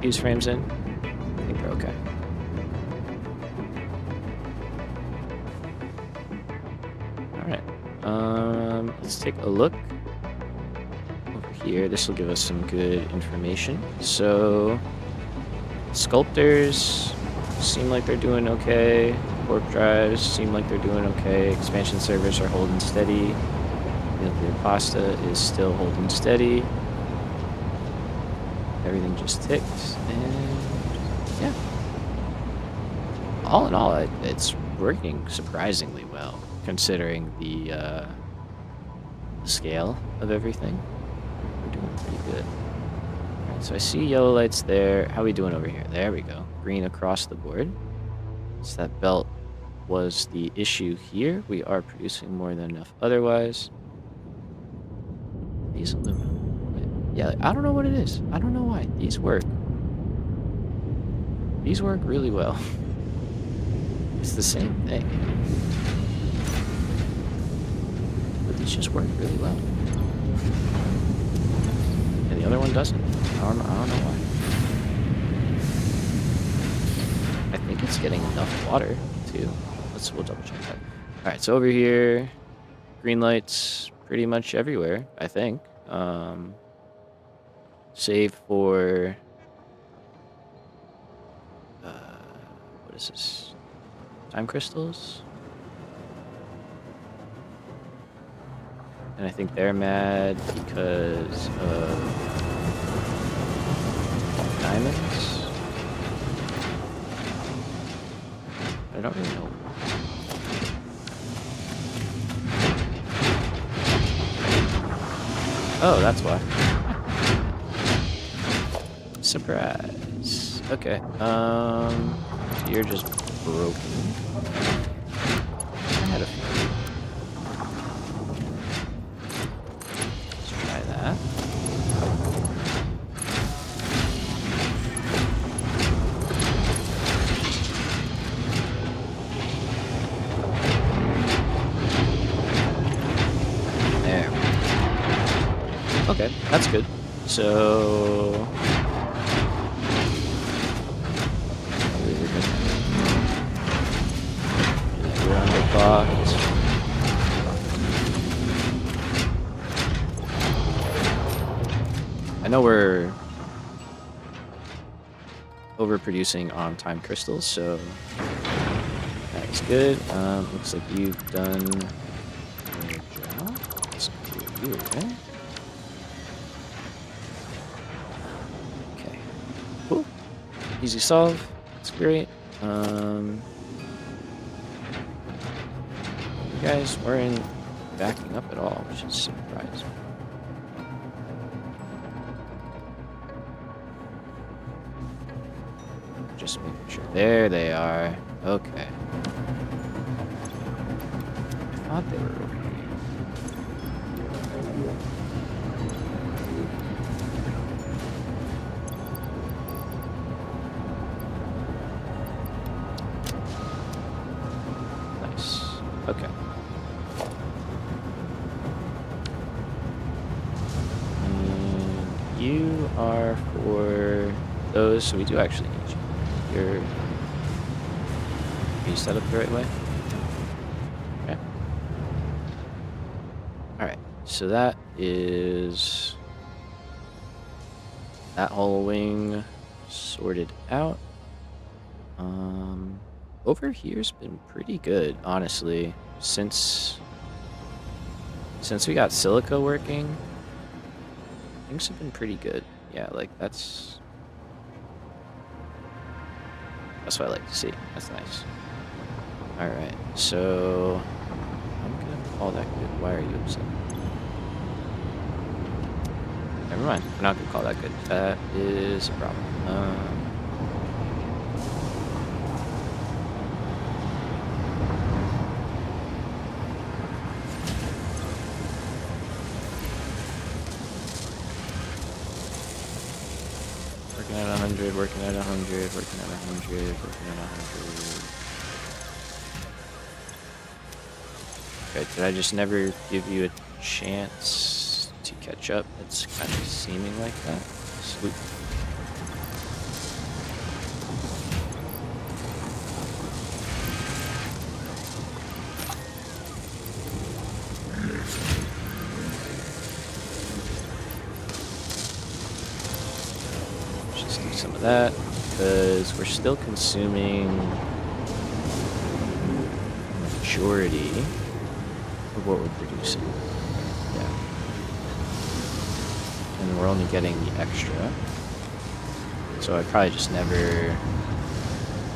fuse frames in. I think they're okay. Alright, let's take a look. Here, this will give us some good information. So, sculptors seem like they're doing okay. Warp drives seem like they're doing okay. Expansion servers are holding steady. Nuclear pasta is still holding steady. Everything just ticks, and yeah. All in all, it's working surprisingly well, considering the scale of everything. Doing pretty good. Alright, so I see yellow lights there. How are we doing over here? There we go. Green across the board. So that belt was the issue here. We are producing more than enough otherwise. These aluminum. Yeah, I don't know what it is. I don't know why. These work. These work really well. It's the same thing. But these just work really well. The other one doesn't. I don't know why. I think it's getting enough water too. We'll double check that. Alright, so over here, green lights pretty much everywhere, I think. Save for what is this? Time crystals? And I think they're mad because of diamonds. I don't really know. Oh, that's why. Surprise. Okay. You're just broken. I had a feeling. Let's try that. There. Okay, that's good. So we're underclocked. I know we're overproducing on time crystals, so that is good. Looks like you've done your job. Let's do you, right? Okay. Cool. Easy solve. That's great. You guys weren't backing up at all, which is surprising. Just making sure. There they are. Okay. I thought they were over here. Nice. Okay. And you are for those, so we do actually need you. Are you set up the right way? Okay. Alright, so that is that whole wing sorted out. Over here's been pretty good, honestly. Since we got silica working, things have been pretty good. Yeah, like that's what I like to see. That's nice. Alright, so I'm gonna call that good. Why are you upset? Never mind. We're not gonna call that good. That is a problem. Working at 100, working at 100, working at 100, working at 100. Okay, did I just never give you a chance to catch up? It's kind of seeming like that. Swoop. Just do some of that, because we're still consuming the majority of what we're producing. Yeah. And we're only getting the extra. So I probably just never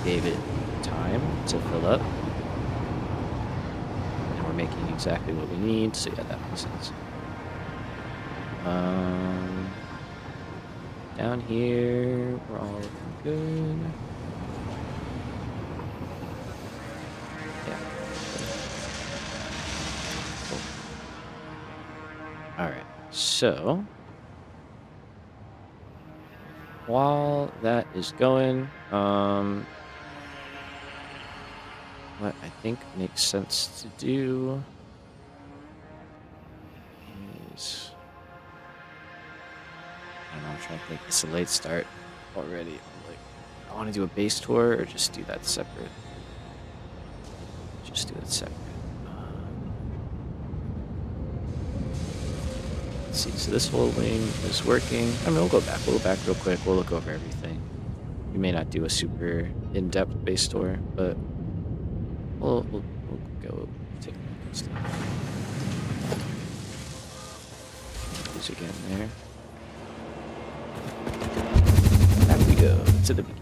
gave it time to fill up. And we're making exactly what we need, so yeah, that makes sense. Down here, we're all looking good. Yeah. Cool. Alright, so while that is going, what I think makes sense to do is, I don't know, I'm trying to think. It's a late start already. Like, I want to do a base tour or just do that separate. Just do it separate. see. So this whole wing is working. I mean, we'll go back. We'll go back real quick. We'll look over everything. We may not do a super in-depth base tour, but we'll go take a look at stuff. These are getting there. Back we go to the beginning.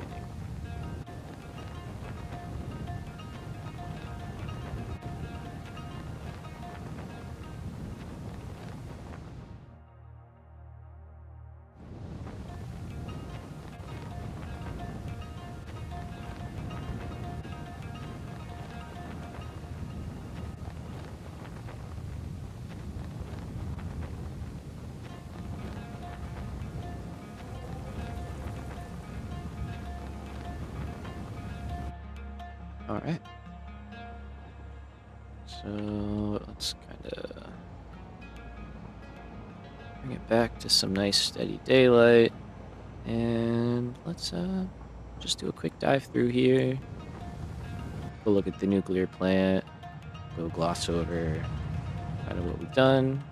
All right. So let's kind of bring it back to some nice steady daylight, and let's just do a quick dive through here. Go look at the nuclear plant. Go gloss over kind of what we've done,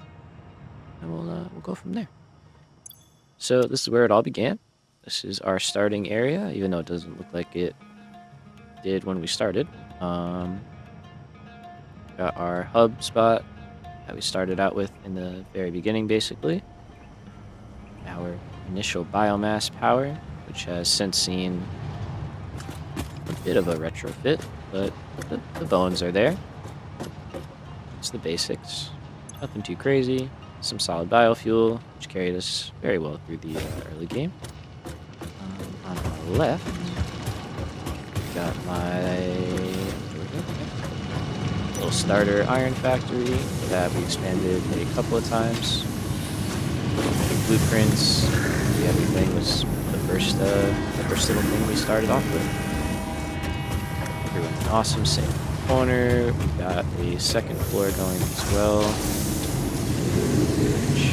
and we'll go from there. So this is where it all began. This is our starting area, even though it doesn't look like it did when we started. Got our hub spot that we started out with in the very beginning, basically. Our initial biomass power, which has since seen a bit of a retrofit, but the bones are there. It's the basics. Nothing too crazy. Some solid biofuel, which carried us very well through the early game. On the left, got my little starter iron factory that we expanded a couple of times. The blueprints, everything was the first little thing we started off with. Everyone's awesome, same corner. We got a second floor going as well. Which I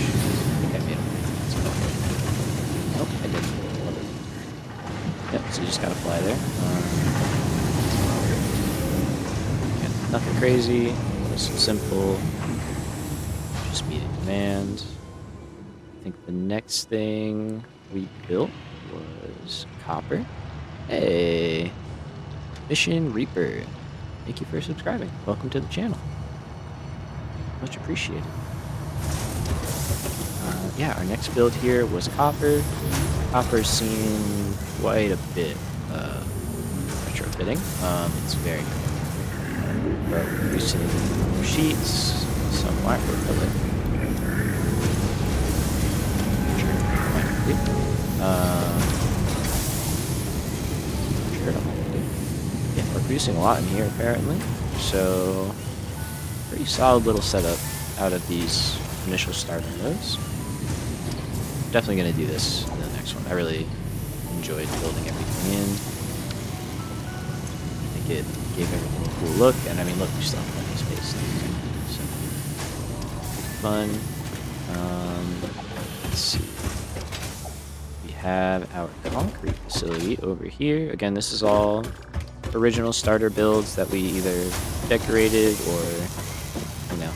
think I made a nope, I didn't. Yep, so you just gotta fly there. Nothing crazy, just simple, just meeting demand. I think the next thing we built was copper. Hey, Mission Reaper, thank you for subscribing. Welcome to the channel. Much appreciated. Yeah, our next build here was copper. Copper's seen quite a bit of retrofitting. It's very good. We're producing sheets, some wire fillet. Yeah, we're producing a lot in here apparently. So, pretty solid little setup out of these initial starter nodes. Definitely going to do this in the next one. I really enjoyed building everything in. I think it gave everything a cool look, and I mean, look, we still have plenty of space. So, fun. Let's see. We have our concrete facility over here. Again, this is all original starter builds that we either decorated or, you know,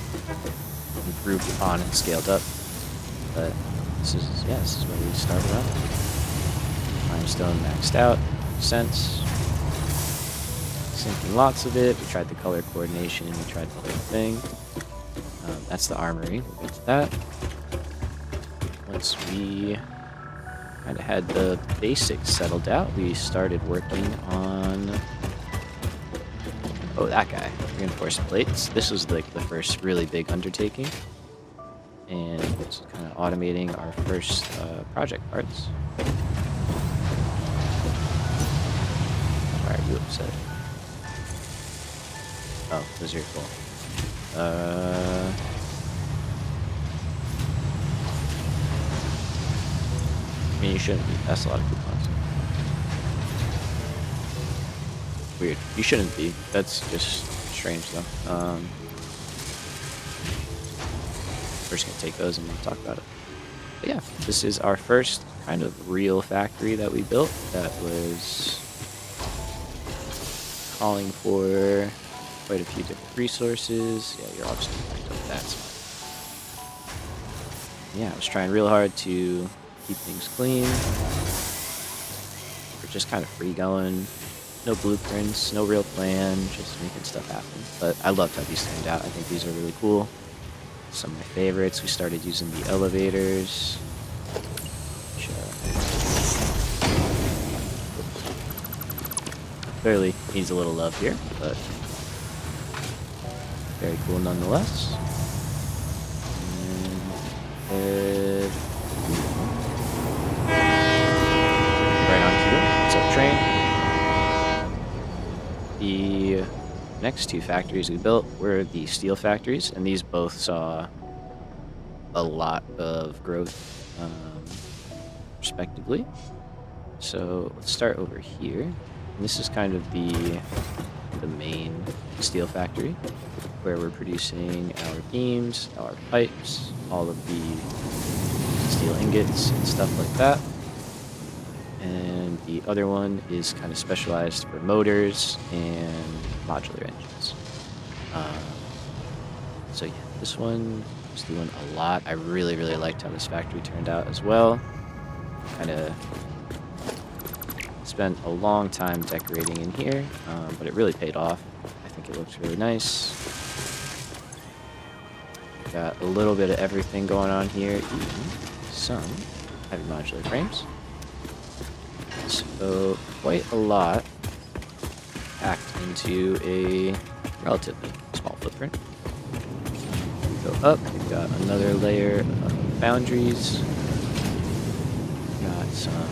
improved upon and scaled up. But this is where we started out. Limestone maxed out, makes sense. Sinking lots of it. We tried the color coordination, we tried the whole thing. That's the armory. We'll get to that. Once we kind of had the basics settled out, we started working on that guy, reinforced plates. This was like the first really big undertaking, and it's kind of automating our first project parts. Why are you upset? Oh, those are your cool. I mean, you shouldn't be. That's a lot of coupons. Weird. You shouldn't be. That's just strange, though. First gonna take those and we'll talk about it. But yeah, this is our first kind of real factory that we built that was calling for quite a few different resources. Yeah, you're obviously backed up. That's fine. Yeah, I was trying real hard to keep things clean. We're just kind of free going. No blueprints, no real plan, just making stuff happen. But I loved how these turned out. I think these are really cool. Some of my favorites. We started using the elevators. Which, clearly needs a little love here, but very cool nonetheless. And right on cue. What's up, train? The next two factories we built were the steel factories, and these both saw a lot of growth, respectively. So let's start over here. And this is kind of the main steel factory, where we're producing our beams, our pipes, all of the steel ingots and stuff like that. And the other one is kind of specialized for motors and modular engines. So yeah, this one is doing a lot. I really, really liked how this factory turned out as well. Kind of spent a long time decorating in here, but it really paid off. I think it looks really nice. Got a little bit of everything going on here, even some heavy modular frames. So quite a lot packed into a relatively small footprint. Go up, we've got another layer of boundaries. Got some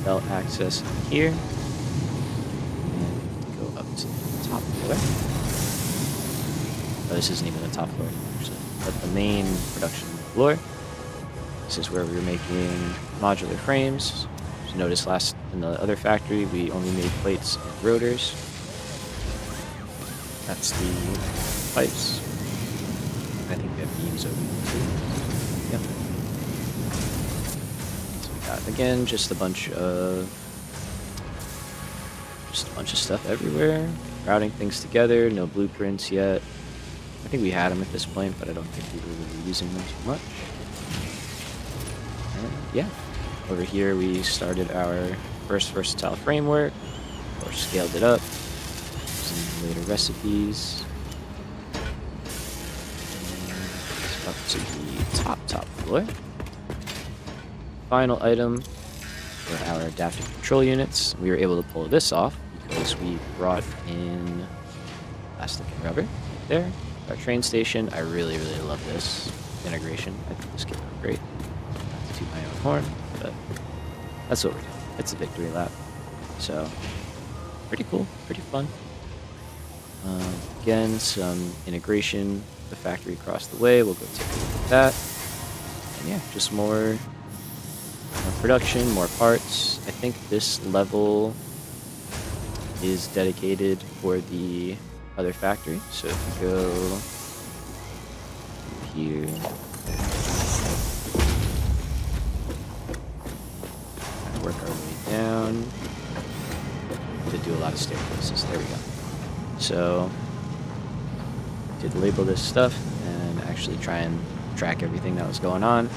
belt access in here. And go up to the top floor. Oh, this isn't even the top floor, actually, but the main production floor. This is where we were making modular frames. As you noticed last in the other factory, we only made plates and rotors. That's the pipes. I think we have beams over here too. Yep. So we got, again, just a bunch of stuff everywhere. Routing things together, no blueprints yet. I think we had them at this point, but I don't think we were really using them too much. And yeah, over here we started our first versatile framework, or scaled it up, using later recipes. And up to the top floor. Final item were our adaptive control units. We were able to pull this off because we brought in plastic and rubber there. Our train station, I really, really love this integration. I think this came out great. Not to toot my own horn, but that's what we're doing. It's a victory lap. So, pretty cool, pretty fun. Again, some integration with the factory across the way. We'll go take a look at that. And yeah, just more production, more parts. I think this level is dedicated for the other factory. So if we go here, work our way down. Did do a lot of staircases. There we go. So did label this stuff and actually try and track everything that was going on.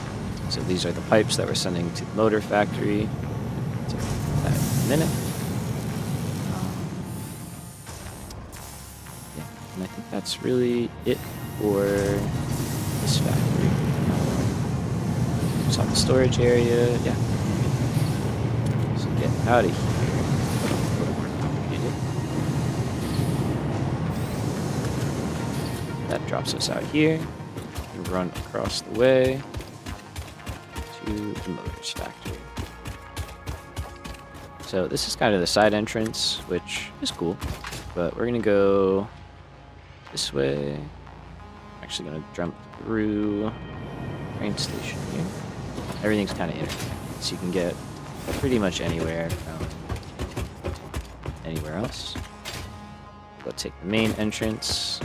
So these are the pipes that we're sending to the motor factory. Take that in a minute. Yeah, and I think that's really it for this factory. Just on the storage area, yeah. So get out of here. A little more complicated. That drops us out here. And run across the way to the motors factory. So this is kind of the side entrance, which is cool, but we're gonna go this way. I'm actually gonna jump through the train station here. Everything's kind of interconnected, so you can get pretty much anywhere from anywhere else. Go take the main entrance.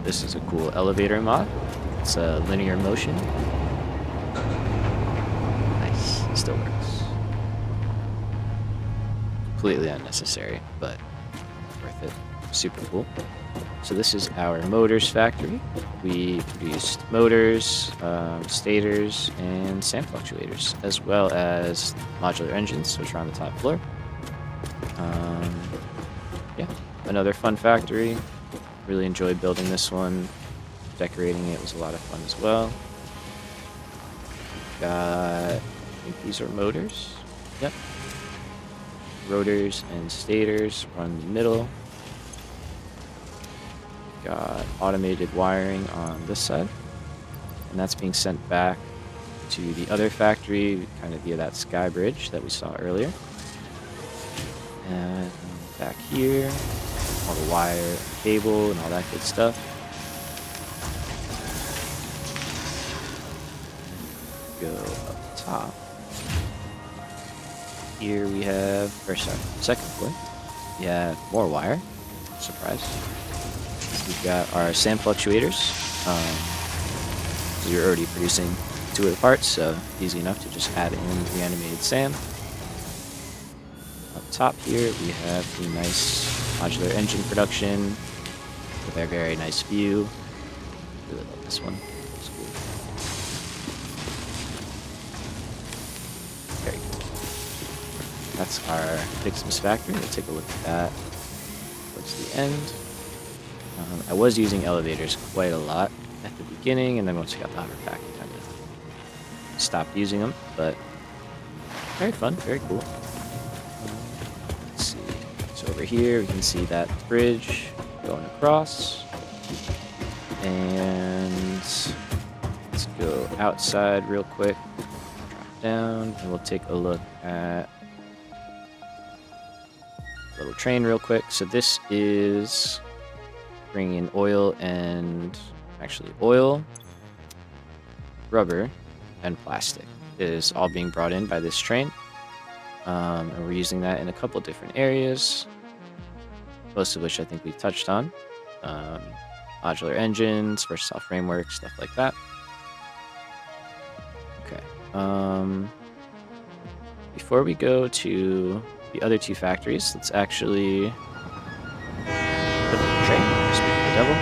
This is a cool elevator mod. It's a linear motion. Nice. Still works. Completely unnecessary, but worth it. Super cool. So this is our motors factory. We produced motors, stators, and sand fluctuators, as well as modular engines, which are on the top floor. Yeah, another fun factory. Really enjoyed building this one. Decorating it was a lot of fun as well. Got, I think these are motors. Yep. Rotors and stators run in the middle. Got automated wiring on this side. And that's being sent back to the other factory, kind of via that sky bridge that we saw earlier. And back here, all the wire and cable and all that good stuff. Go up top. Here we have, or sorry, second floor. We have more wire. Surprise. We've got our sand fluctuators. You're already producing 2 of the parts, so easy enough to just add in the animated sand. Up top here, we have the nice modular engine production with our very nice view. Really love this one. It's cool. Very cool. That's our FicsIt factory. We'll take a look at that towards the end. I was using elevators quite a lot at the beginning, and then once we got the hover pack, I kind of stopped using them, but very fun, very cool. Let's see. So over here, we can see that bridge going across. And let's go outside real quick. Drop down, and we'll take a look at a little train real quick. So this is bringing in oil and actually oil, rubber, and plastic is all being brought in by this train. And we're using that in a couple different areas, most of which I think we've touched on. Modular engines, versatile frameworks, stuff like that. Okay. Before we go to the other 2 factories, let's actually put the train, speak of the devil.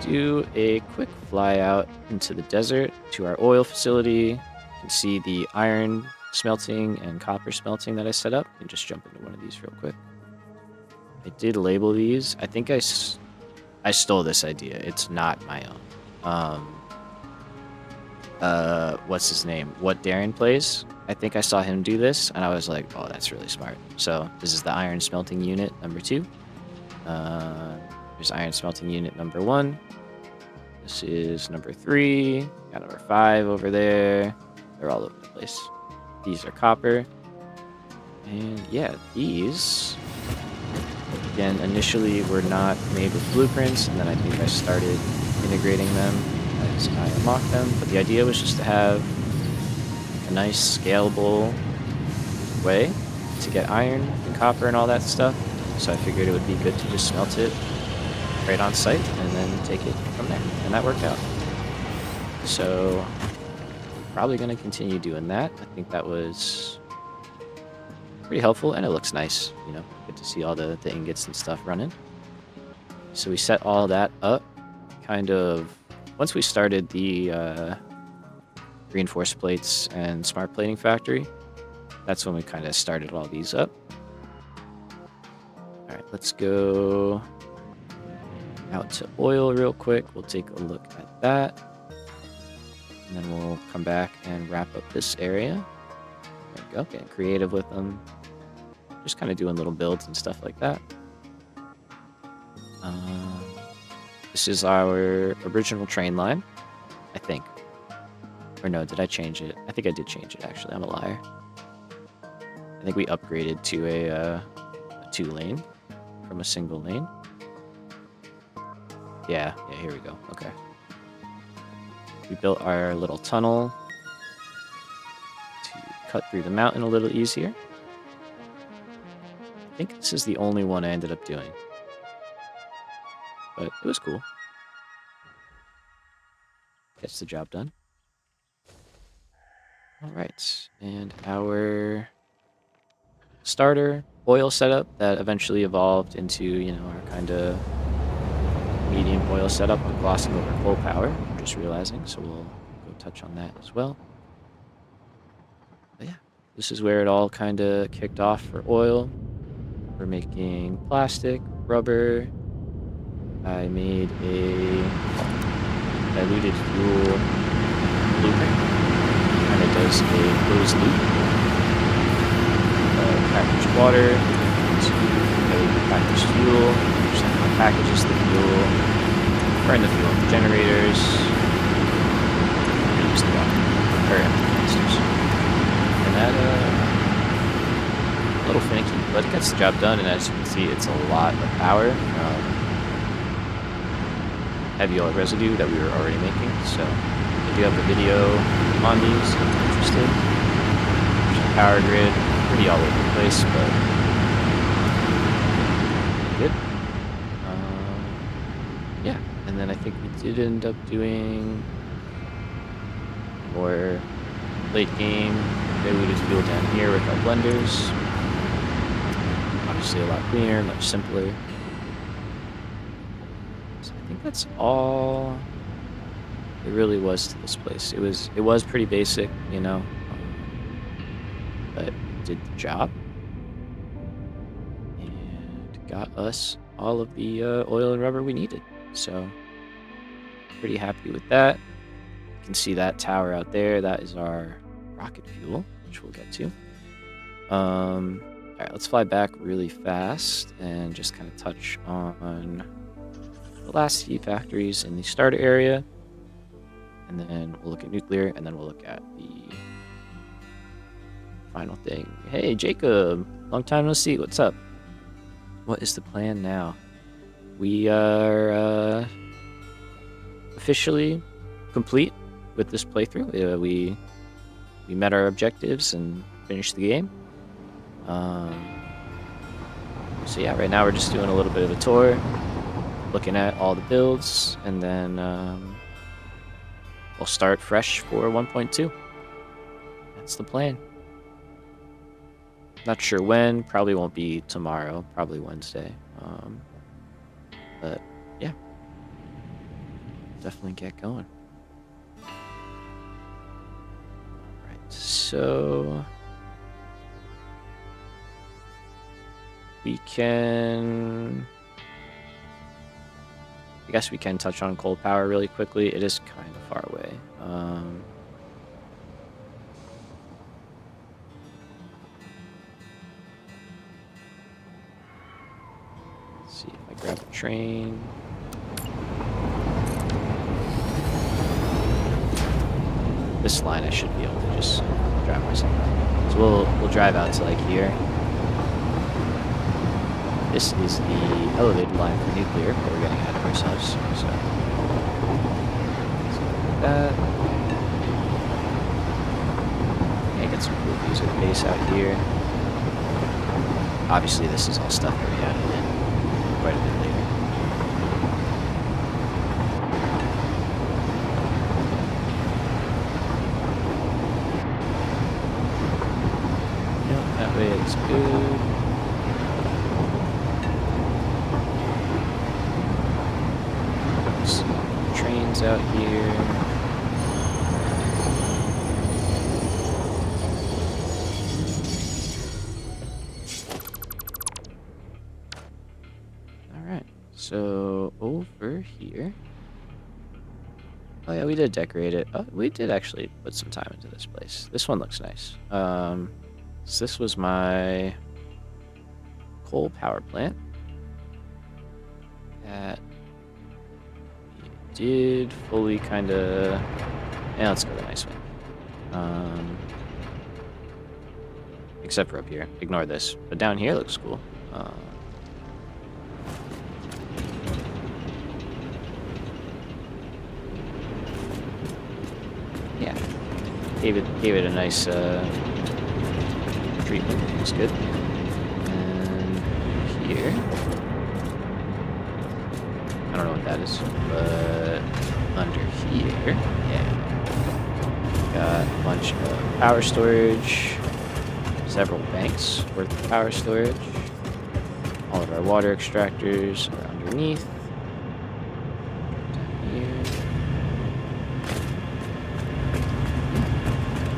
Do a quick fly out into the desert to our oil facility. You can see the iron smelting and copper smelting that I set up. And just jump into one of these real quick. I did label these. I think I stole this idea. It's not my own. What's his name? What Darren Plays. I think I saw him do this, and I was like, oh, that's really smart. So this is the iron smelting unit number 2. There's iron smelting unit number 1. This is number 3. Got number 5 over there. They're all over the place. These are copper. And yeah, these, again, initially were not made with blueprints, and then I think I started integrating them as I unlocked them. But the idea was just to have a nice scalable way to get iron and copper and all that stuff. So I figured it would be good to just smelt it right on site and then take it from there. And that worked out. So I'm probably going to continue doing that. I think that was pretty helpful, and it looks nice. You know, good to see all the ingots and stuff running. So we set all that up. Kind of, once we started the reinforced plates and smart plating factory, that's when we kind of started all these up. All right, let's go out to oil real quick. We'll take a look at that. And then we'll come back and wrap up this area. There we go, getting creative with them. Just kind of doing little builds and stuff like that. This is our original train line, I think. Or no, did I change it? I think I did change it, actually. I'm a liar. I think we upgraded to a 2-lane from a single lane. Yeah, here we go. Okay. We built our little tunnel to cut through the mountain a little easier. I think this is the only one I ended up doing. But it was cool. Gets the job done. Alright, and our starter oil setup that eventually evolved into, you know, our kind of medium oil setup on glossing over coal power. I'm just realizing, so we'll go touch on that as well. But yeah, this is where it all kind of kicked off for oil. We're making plastic, rubber. I made a diluted fuel blueprint. Kind of does a closed loop. Packaged water to packaged fuel, which then packages the fuel, burn the fuel in the generators, and use the water, or empty canisters. And that, a little finicky, but it gets the job done, and as you can see, it's a lot of power from heavy oil residue that we were already making, so if you have a video on these if you're interested, there's a power grid, pretty all over the place, but good. Yeah, and then I think we did end up doing more late game diluted fuel down here with our blenders. Obviously a lot cleaner, much simpler. So I think that's all it really was to this place. It was pretty basic, you know, but it did the job and got us all of the oil and rubber we needed. So pretty happy with that. You can see that tower out there. That is our rocket fuel, which we'll get to. All right, let's fly back really fast and just kind of touch on the last few factories in the starter area. And then we'll look at nuclear, and then we'll look at the final thing. Hey, Jacob, long time no see. What's up? What is the plan now? We are officially complete with this playthrough. We met our objectives and finished the game. So yeah, right now we're just doing a little bit of a tour, looking at all the builds, and then we'll start fresh for 1.2. That's the plan. Not sure when. Probably won't be tomorrow. Probably Wednesday. But yeah, definitely get going. All right, so we can. I guess we can touch on coal power really quickly. It is kind of far away. Let's see if I grab a train. This line I should be able to just drive myself out. So we'll drive out to like here. This is the elevated line for nuclear, but we're getting ahead of ourselves. So like that. Yeah, get some cool views of the base out here. Obviously, this is all stuff that we added in quite a bit later. Yep, that way it's good. Trains out here. All right, so over here. Oh yeah, we did decorate it. Oh, we did actually put some time into this place. This one looks nice. So this was my coal power plant that did fully kind of. Yeah, let's go the nice way. Except for up here. Ignore this. But down here looks cool. Yeah. Gave it a nice treatment. Looks good. And here. I don't know what that is, but under here, yeah, got a bunch of power storage, several banks worth of power storage. All of our water extractors are underneath. Down here.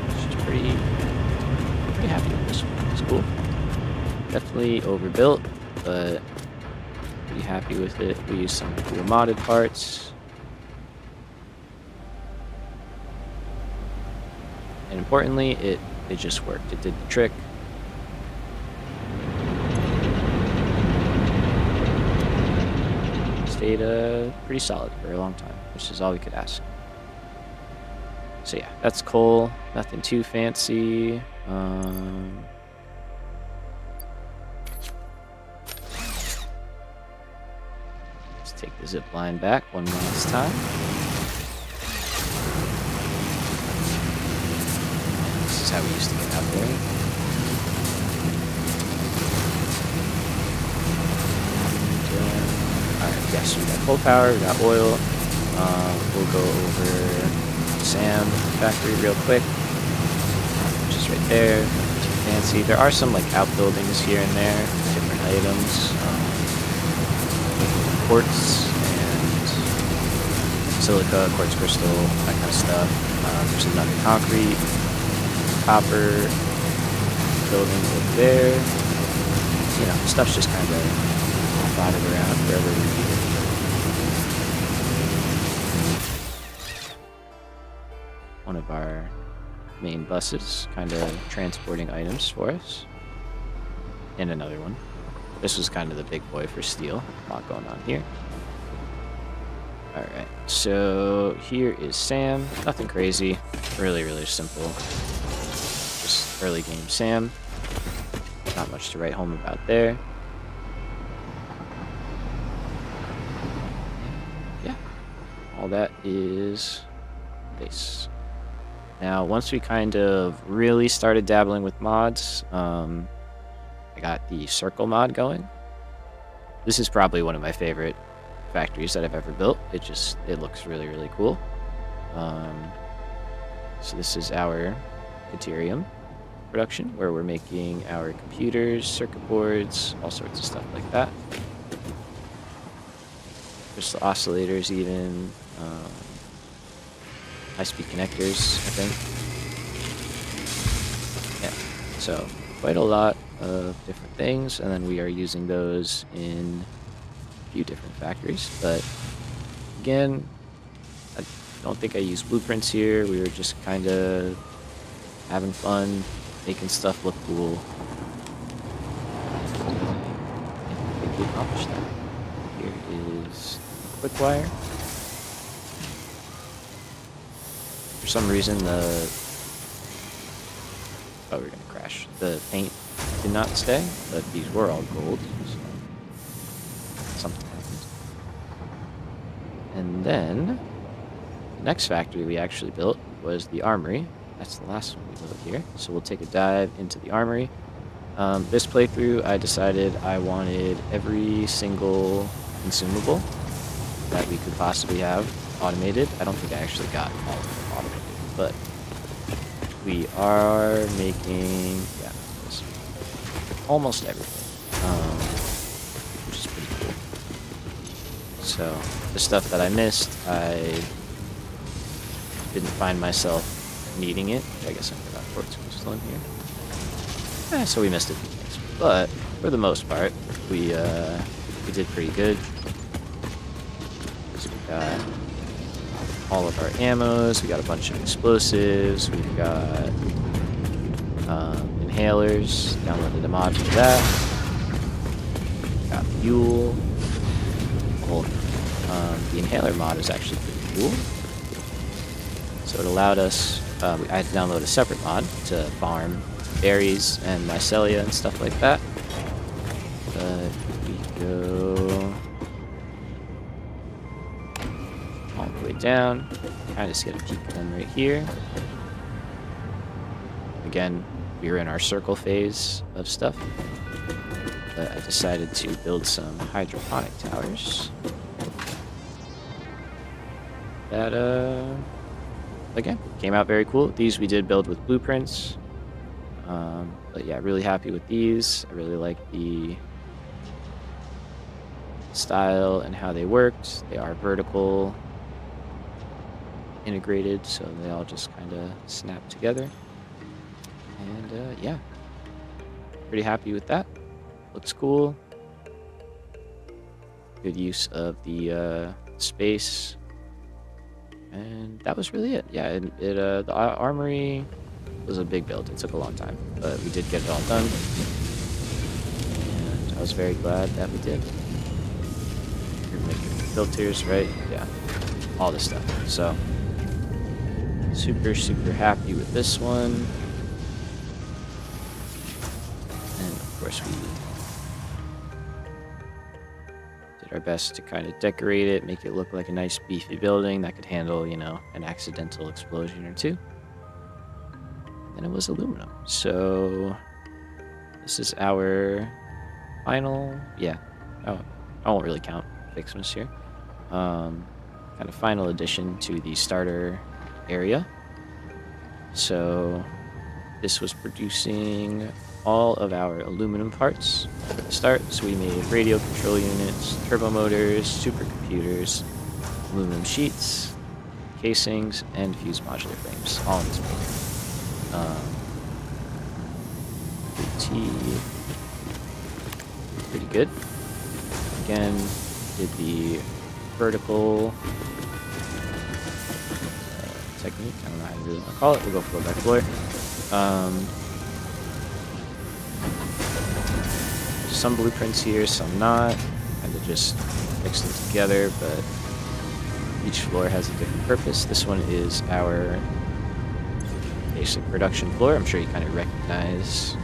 It's just pretty happy with this one. It's cool. Definitely overbuilt, but pretty happy with it. We use some cool modded parts. And importantly, it just worked. It did the trick. Stayed pretty solid for a long time, which is all we could ask. So yeah, that's cool. Nothing too fancy. Let's take the zip line back one last time. This is how we used to get out there. Alright, yeah, so we got coal power, we got oil. We'll go over Sam factory real quick, which is right there. Nothing too fancy. There are some like outbuildings here and there, different items, quartz and silica, quartz crystal, that kind of stuff. There's another concrete, copper building over there. You know, stuff's just kind of dotted around wherever we need it. One of our main buses, kind of transporting items for us. And another one. This was kind of the big boy for steel. A lot going on here. Alright, so here is Sam. Nothing crazy. Really, really simple. Just early game Sam. Not much to write home about there. Yeah. All that is base. Now, once we kind of really started dabbling with mods, I got the circle mod going. This is probably one of my favorite factories that I've ever built. It looks really, really cool. So this is our Ethereum production, where we're making our computers, circuit boards, all sorts of stuff like that. Crystal oscillators even. High-speed connectors, I think. Yeah, so quite a lot of different things, and then we are using those in a few different factories. But again, I don't think I used blueprints here. We were just kind of having fun, making stuff look cool. And I think we accomplished that. Here is quick wire. For some reason, we're gonna crash. The paint did not stay, but these were all gold, so something happened. And then, the next factory we actually built was the armory. That's the last one we built here. So we'll take a dive into the armory. This playthrough, I decided I wanted every single consumable that we could possibly have automated. I don't think I actually got all of them automated, but we are making almost everything, which is pretty cool. So the stuff that I missed, I didn't find myself needing it. I guess I forgot quartz crystal in here. So we missed a few things, but for the most part, we did pretty good. So we got all of our ammos, we got a bunch of explosives, we've got inhalers, downloaded a mod for that, got fuel, the inhaler mod is actually pretty cool. So it allowed us, I had to download a separate mod to farm berries and mycelia and stuff like that. But we go all the way down. Kind of just get a peek at them right here. Again, we were in our circle phase of stuff. But I decided to build some hydroponic towers. That, again, came out very cool. These we did build with blueprints. But yeah, really happy with these. I really like the style and how they worked. They are vertical integrated, so they all just kind of snap together. And yeah, pretty happy with that. Looks cool. Good use of the space. And that was really it. Yeah, the armory was a big build. It took a long time, but we did get it all done. And I was very glad that we did. You're making filters, right? Yeah, all this stuff. So, super, super happy with this one. And of course we did our best to kind of decorate it, make it look like a nice beefy building that could handle, you know, an accidental explosion or two. And it was aluminum. So this is our final, yeah, I won't really count Fixmas here. Kind of final addition to the starter area. So this was producing all of our aluminum parts at the start. So we made radio control units, turbo motors, supercomputers, aluminum sheets, casings, and fused modular frames, all in this building. Pretty good. Again, did the vertical technique. I don't know how you really want to call it. We'll go floor by floor. Some blueprints here, some not. Kind of just mixed them together, but each floor has a different purpose. This one is our basic production floor. I'm sure you kind of recognize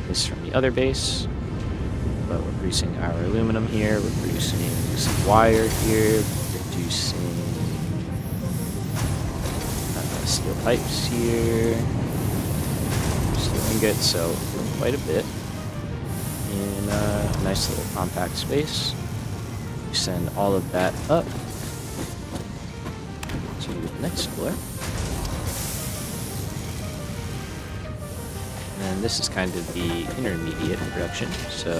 this from the other base. But we're producing our aluminum here. We're producing some wire here. We're producing steel pipes here. Steel ingots, so doing quite a bit in a nice little compact space. We send all of that up to the next floor. And this is kind of the intermediate production. So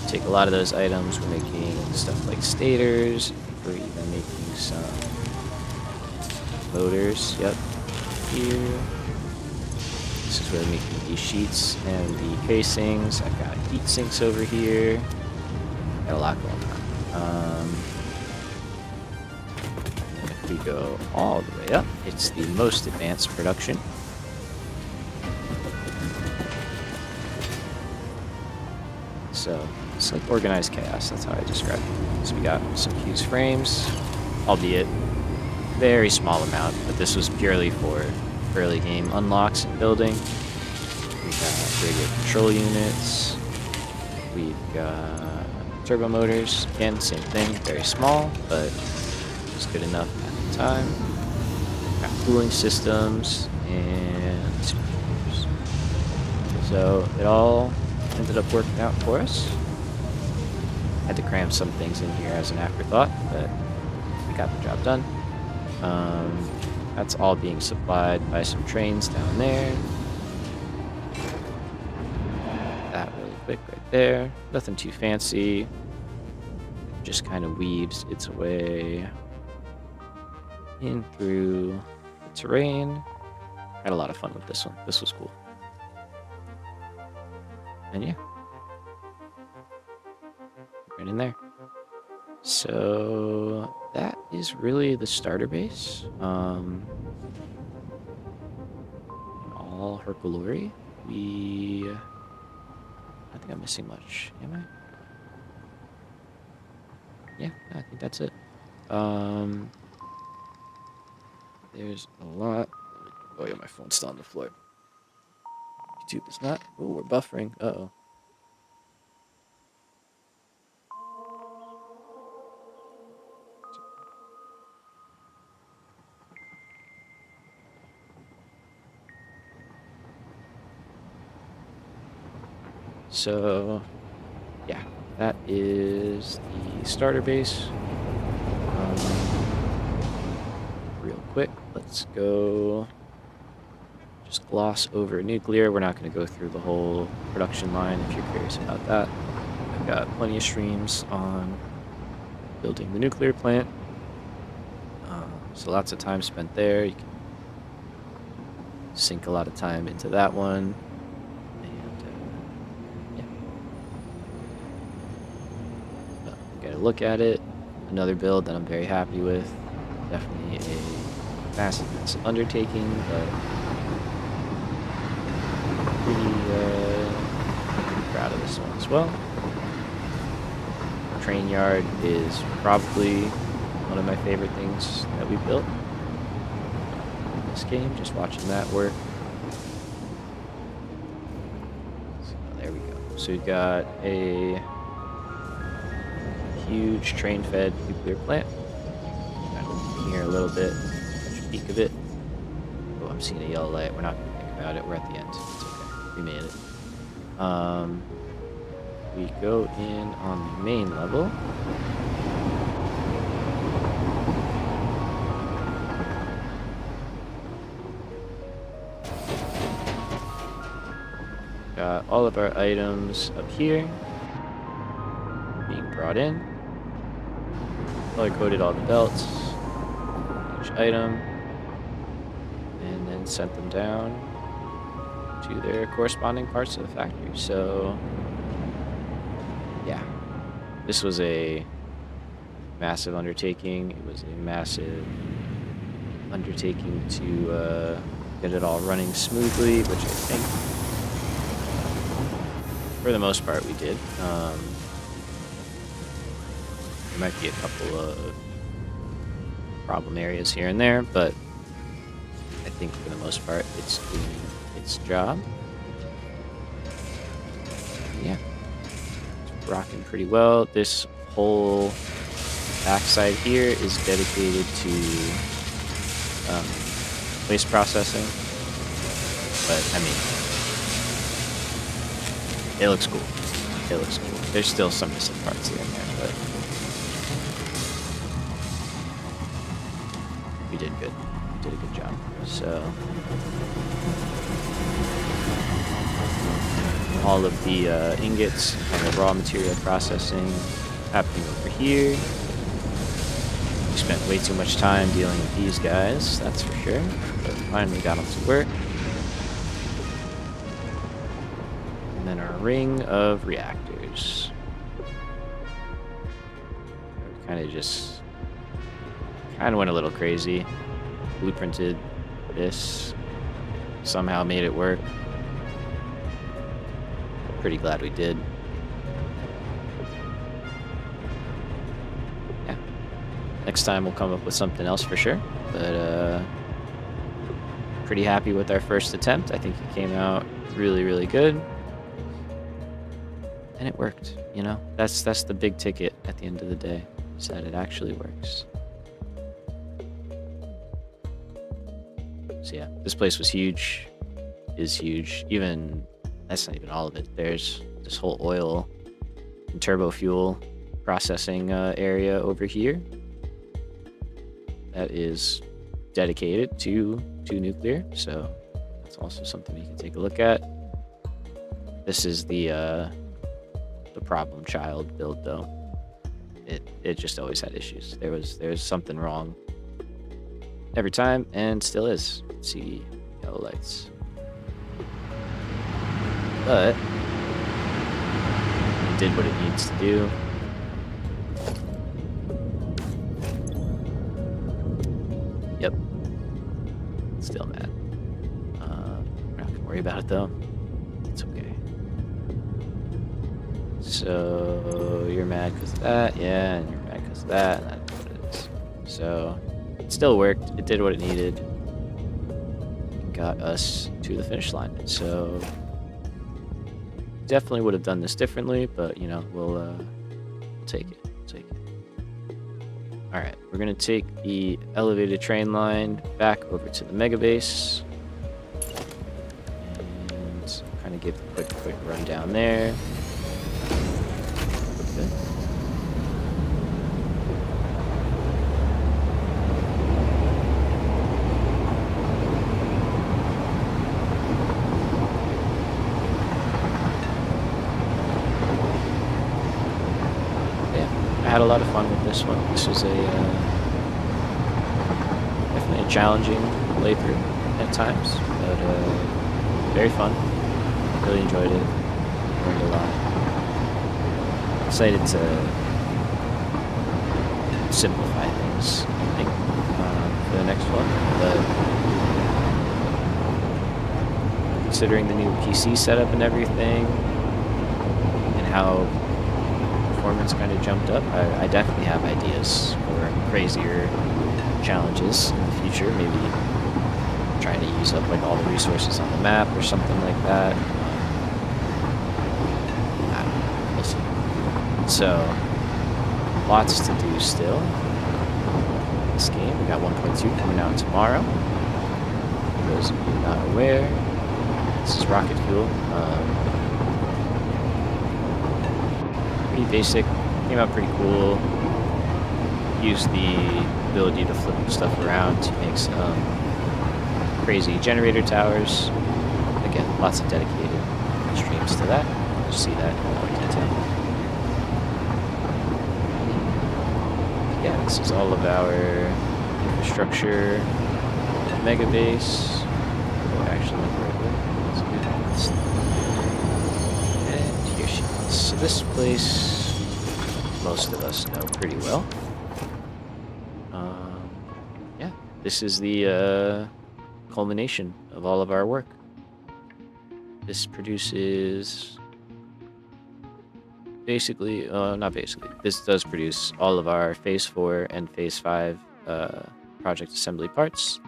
take a lot of those items. We're making stuff like stators. We're even making some motors. Yep. Here. This is where we're making these sheets and the casings. I've got heat sinks over here. Got a lot going on. And if we go all the way up, it's the most advanced production. So it's like organized chaos. That's how I describe it. So we got some fused frames, albeit very small amount, but this was purely for early game unlocks and building. We got radio control units. We've got turbo motors. Again, same thing, very small, but it's good enough at the time. Got cooling systems and speakers. So it all ended up working out for us. Had to cram some things in here as an afterthought, but we got the job done. That's all being supplied by some trains down there. That really quick right there. Nothing too fancy. Just kind of weaves its way in through the terrain. Had a lot of fun with this one. This was cool. And yeah, right in there. So that is really the starter base. All her glory. I think I'm missing much. Am I? Yeah, I think that's it. There's a lot. Oh yeah, my phone's still on the floor. YouTube is not. Oh, we're buffering. Uh-oh. So, yeah, that is the starter base. Real quick, let's go just gloss over nuclear. We're not going to go through the whole production line if you're curious about that. I've got plenty of streams on building the nuclear plant. So lots of time spent there. You can sink a lot of time into that one. And yeah. But we got to look at it. Another build that I'm very happy with. Definitely a massive undertaking, but pretty proud of this one as well. Train yard is probably one of my favorite things that we built in this game, just watching that work. So there we go. So we've got a huge train-fed nuclear plant. Kind of looking here a little bit, catch a peek of it. Oh, I'm seeing a yellow light. We're not going to think about it. We're at the end. It's okay. We made it. We go in on the main level. Got all of our items up here being brought in. Color-coded all the belts, each item, and then sent them down to their corresponding parts of the factory. So, yeah, this was a massive undertaking. It was a massive undertaking to get it all running smoothly, which I think, for the most part, we did. There might be a couple of problem areas here and there, but I think for the most part, it's doing its job. Yeah, it's rocking pretty well. This whole backside here is dedicated to waste processing, but I mean, it looks cool. It looks cool. There's still some missing parts here and there, but we did good. We did a good job. So all of the ingots and the raw material processing happening over here. We spent way too much time dealing with these guys, that's for sure. But finally got them to work. And then our ring of reactors. Kind of went a little crazy. Blueprinted this. Somehow made it work. Pretty glad we did. Yeah. Next time we'll come up with something else for sure. But pretty happy with our first attempt. I think it came out really, really good. And it worked, you know? That's the big ticket at the end of the day, is that it actually works. So yeah, this place was huge, is huge. Even, that's not even all of it. There's this whole oil and turbo fuel processing area over here that is dedicated to nuclear. So that's also something you can take a look at. This is the problem child build though. It just always had issues. There's something wrong every time, and still is. Let's see, yellow lights. But it did what it needs to do. Yep. Still mad. We're not gonna worry about it though. It's okay. So you're mad because of that, yeah, and you're mad because of that, and that's what it is. So it still worked. It did what it needed. It got us to the finish line. So definitely would have done this differently, but you know, we'll take it. Take it. All right, we're gonna take the elevated train line back over to the mega base and kind of give a quick rundown there. Okay. had a lot of fun with this one. This was a definitely a challenging playthrough at times, but very fun. Really enjoyed it. Learned a lot. Excited to simplify things, I think, for the next one. But considering the new PC setup and everything, and how performance kind of jumped up, I definitely have ideas for crazier challenges in the future. Maybe trying to use up like all the resources on the map or something like that. I don't know. We'll see. So, lots to do still. This game, we got 1.2 coming out tomorrow. For those of you not aware, this is rocket fuel. Pretty basic, came out pretty cool. Used the ability to flip stuff around to make some crazy generator towers. Again, lots of dedicated streams to that. You'll see that in more detail. Yeah, this is all of our infrastructure, mega base. Oh, actually, went the right way. That's good. And here she is. So this place, most of us know pretty well. Yeah, this is the culmination of all of our work. This produces basically, not basically, this does produce all of our Phase 4 and Phase 5 project assembly parts,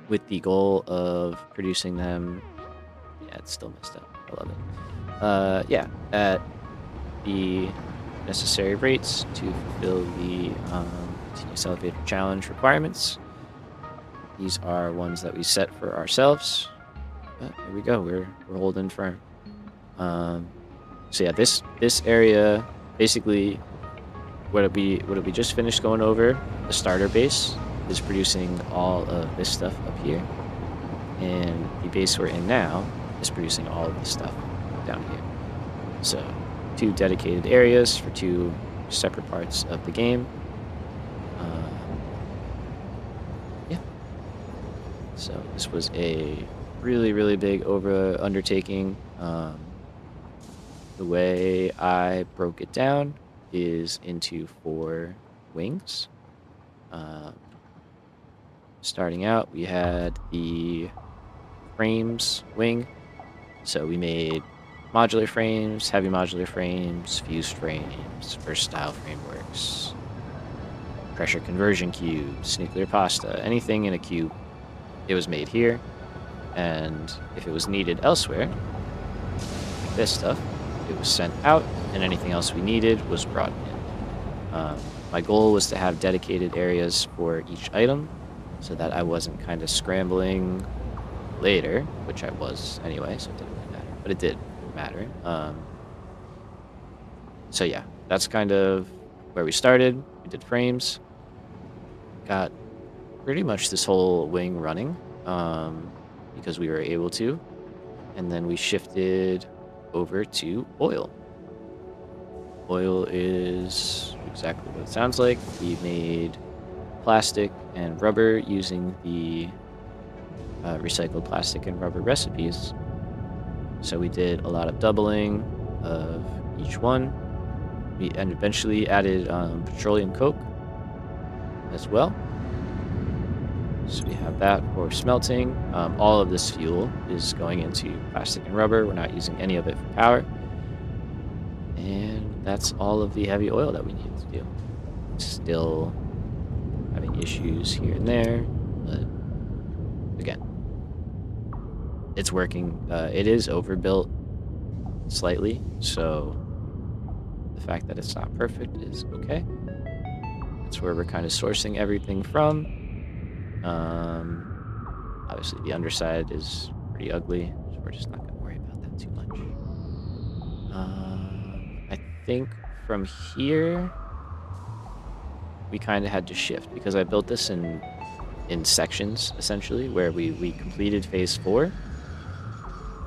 with the goal of producing them, yeah, it's still messed up, I love it, yeah, at the necessary rates to fulfill the continuous elevator challenge requirements. These are ones that we set for ourselves. But there we go, we're holding firm. So yeah, this area, basically what we just finished going over, the starter base is producing all of this stuff up here, and the base we're in now is producing all of this stuff down here. So 2 dedicated areas for 2 separate parts of the game. Yeah. So this was a really big undertaking. The way I broke it down is into 4 wings. Starting out, we had the frames wing. So we made modular frames, heavy modular frames, fused frames, versatile frameworks, pressure conversion cubes, nuclear pasta, anything in a cube, it was made here. And if it was needed elsewhere, like this stuff, it was sent out, and anything else we needed was brought in. My goal was to have dedicated areas for each item so that I wasn't kind of scrambling later, which I was anyway, so it didn't really matter, but it did matter. So yeah, that's kind of where we started. We did frames, got pretty much this whole wing running because we were able to, and then we shifted over to oil. Oil is exactly what it sounds like. We made plastic and rubber using the recycled plastic and rubber recipes. So we did a lot of doubling of each one. We eventually added petroleum coke as well. So we have that for smelting. All of this fuel is going into plastic and rubber. We're not using any of it for power. And that's all of the heavy oil that we needed to do. Still having issues here and there, but again, it's working. It is overbuilt slightly, so the fact that it's not perfect is okay. That's where we're kind of sourcing everything from. Obviously the underside is pretty ugly, so we're just not going to worry about that too much. I think from here we kind of had to shift because I built this in sections essentially, where we completed phase 4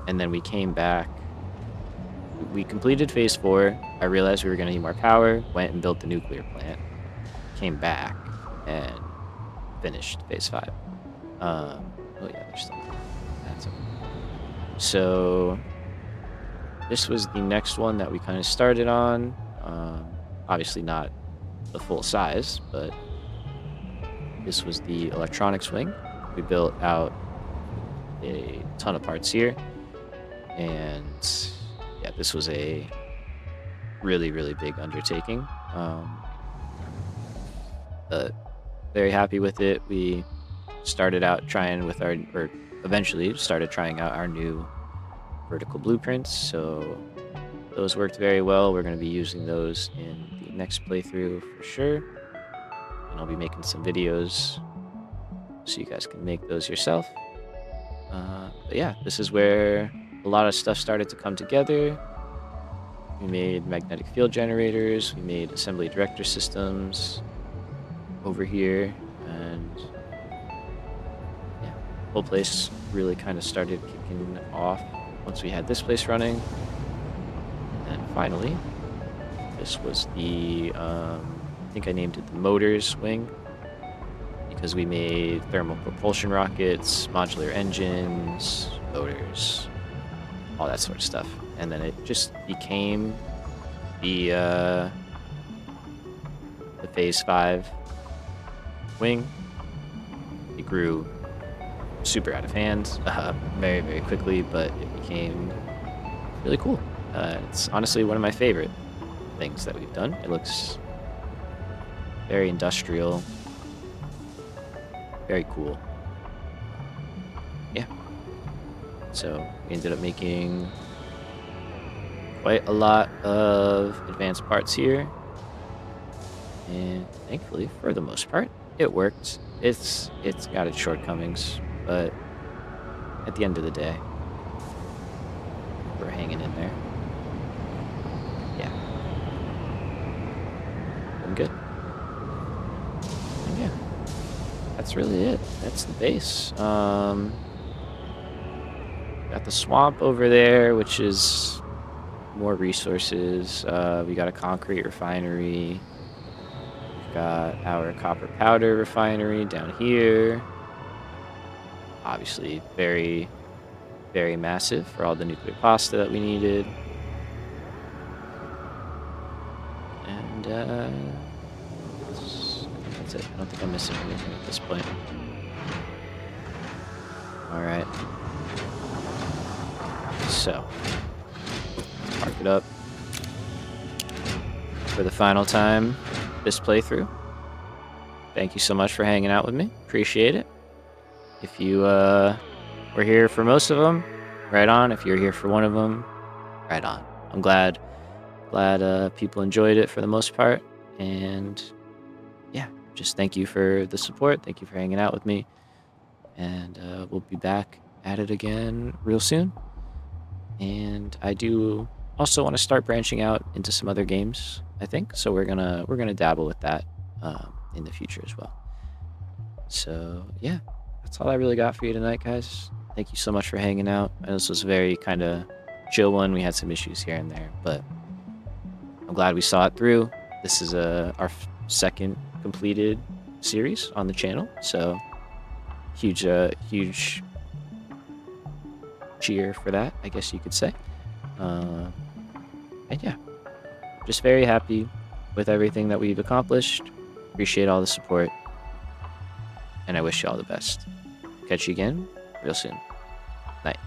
and then we came back we completed phase 4. I realized we were going to need more power, went and built the nuclear plant, came back, and finished phase 5. Oh yeah, there's still that's okay. So this was the next one that we kind of started on. Obviously not the full size, but this was the electronics wing. We built out a ton of parts here, and yeah, this was a really, really big undertaking. But very happy with it. We started out trying with or eventually started trying out our new vertical blueprints. So those worked very well. We're going to be using those in the next playthrough for sure. And I'll be making some videos so you guys can make those yourself. But yeah, this is where a lot of stuff started to come together. We made magnetic field generators. We made assembly director systems over here. And yeah, the whole place really kind of started kicking off once we had this place running. And finally, this was the, I think I named it the motors wing, because we made thermal propulsion rockets, modular engines, motors, all that sort of stuff. And then it just became the phase 5 wing. It grew super out of hand very, very quickly, but it became really cool. It's honestly one of my favorite things that we've done. It looks very industrial, very cool. Yeah. So we ended up making quite a lot of advanced parts here. And thankfully, for the most part, it worked. It's got its shortcomings, but at the end of the day, we're hanging in there. Yeah. I'm good. And yeah. That's really it. That's the base. Got the swamp over there, which is more resources. We got a concrete refinery. We've got our copper powder refinery down here. Obviously, very, very massive for all the nuclear pasta that we needed. And that's it. I don't think I'm missing anything at this point. Alright. So, let's park it up for the final time this playthrough. Thank you so much for hanging out with me. Appreciate it. If you were here for most of them, right on. If you're here for one of them, right on. I'm glad people enjoyed it for the most part. And yeah, just thank you for the support. Thank you for hanging out with me. And we'll be back at it again real soon. And I do also want to start branching out into some other games, I think. So we're gonna dabble with that in the future as well. So yeah, that's all I really got for you tonight, guys. Thank you so much for hanging out. I know this was a very kind of chill one. We had some issues here and there, but I'm glad we saw it through. This is our second completed series on the channel, so huge cheer for that, I guess you could say. And yeah, just very happy with everything that we've accomplished. Appreciate all the support, and I wish you all the best. Catch you again real soon. Night.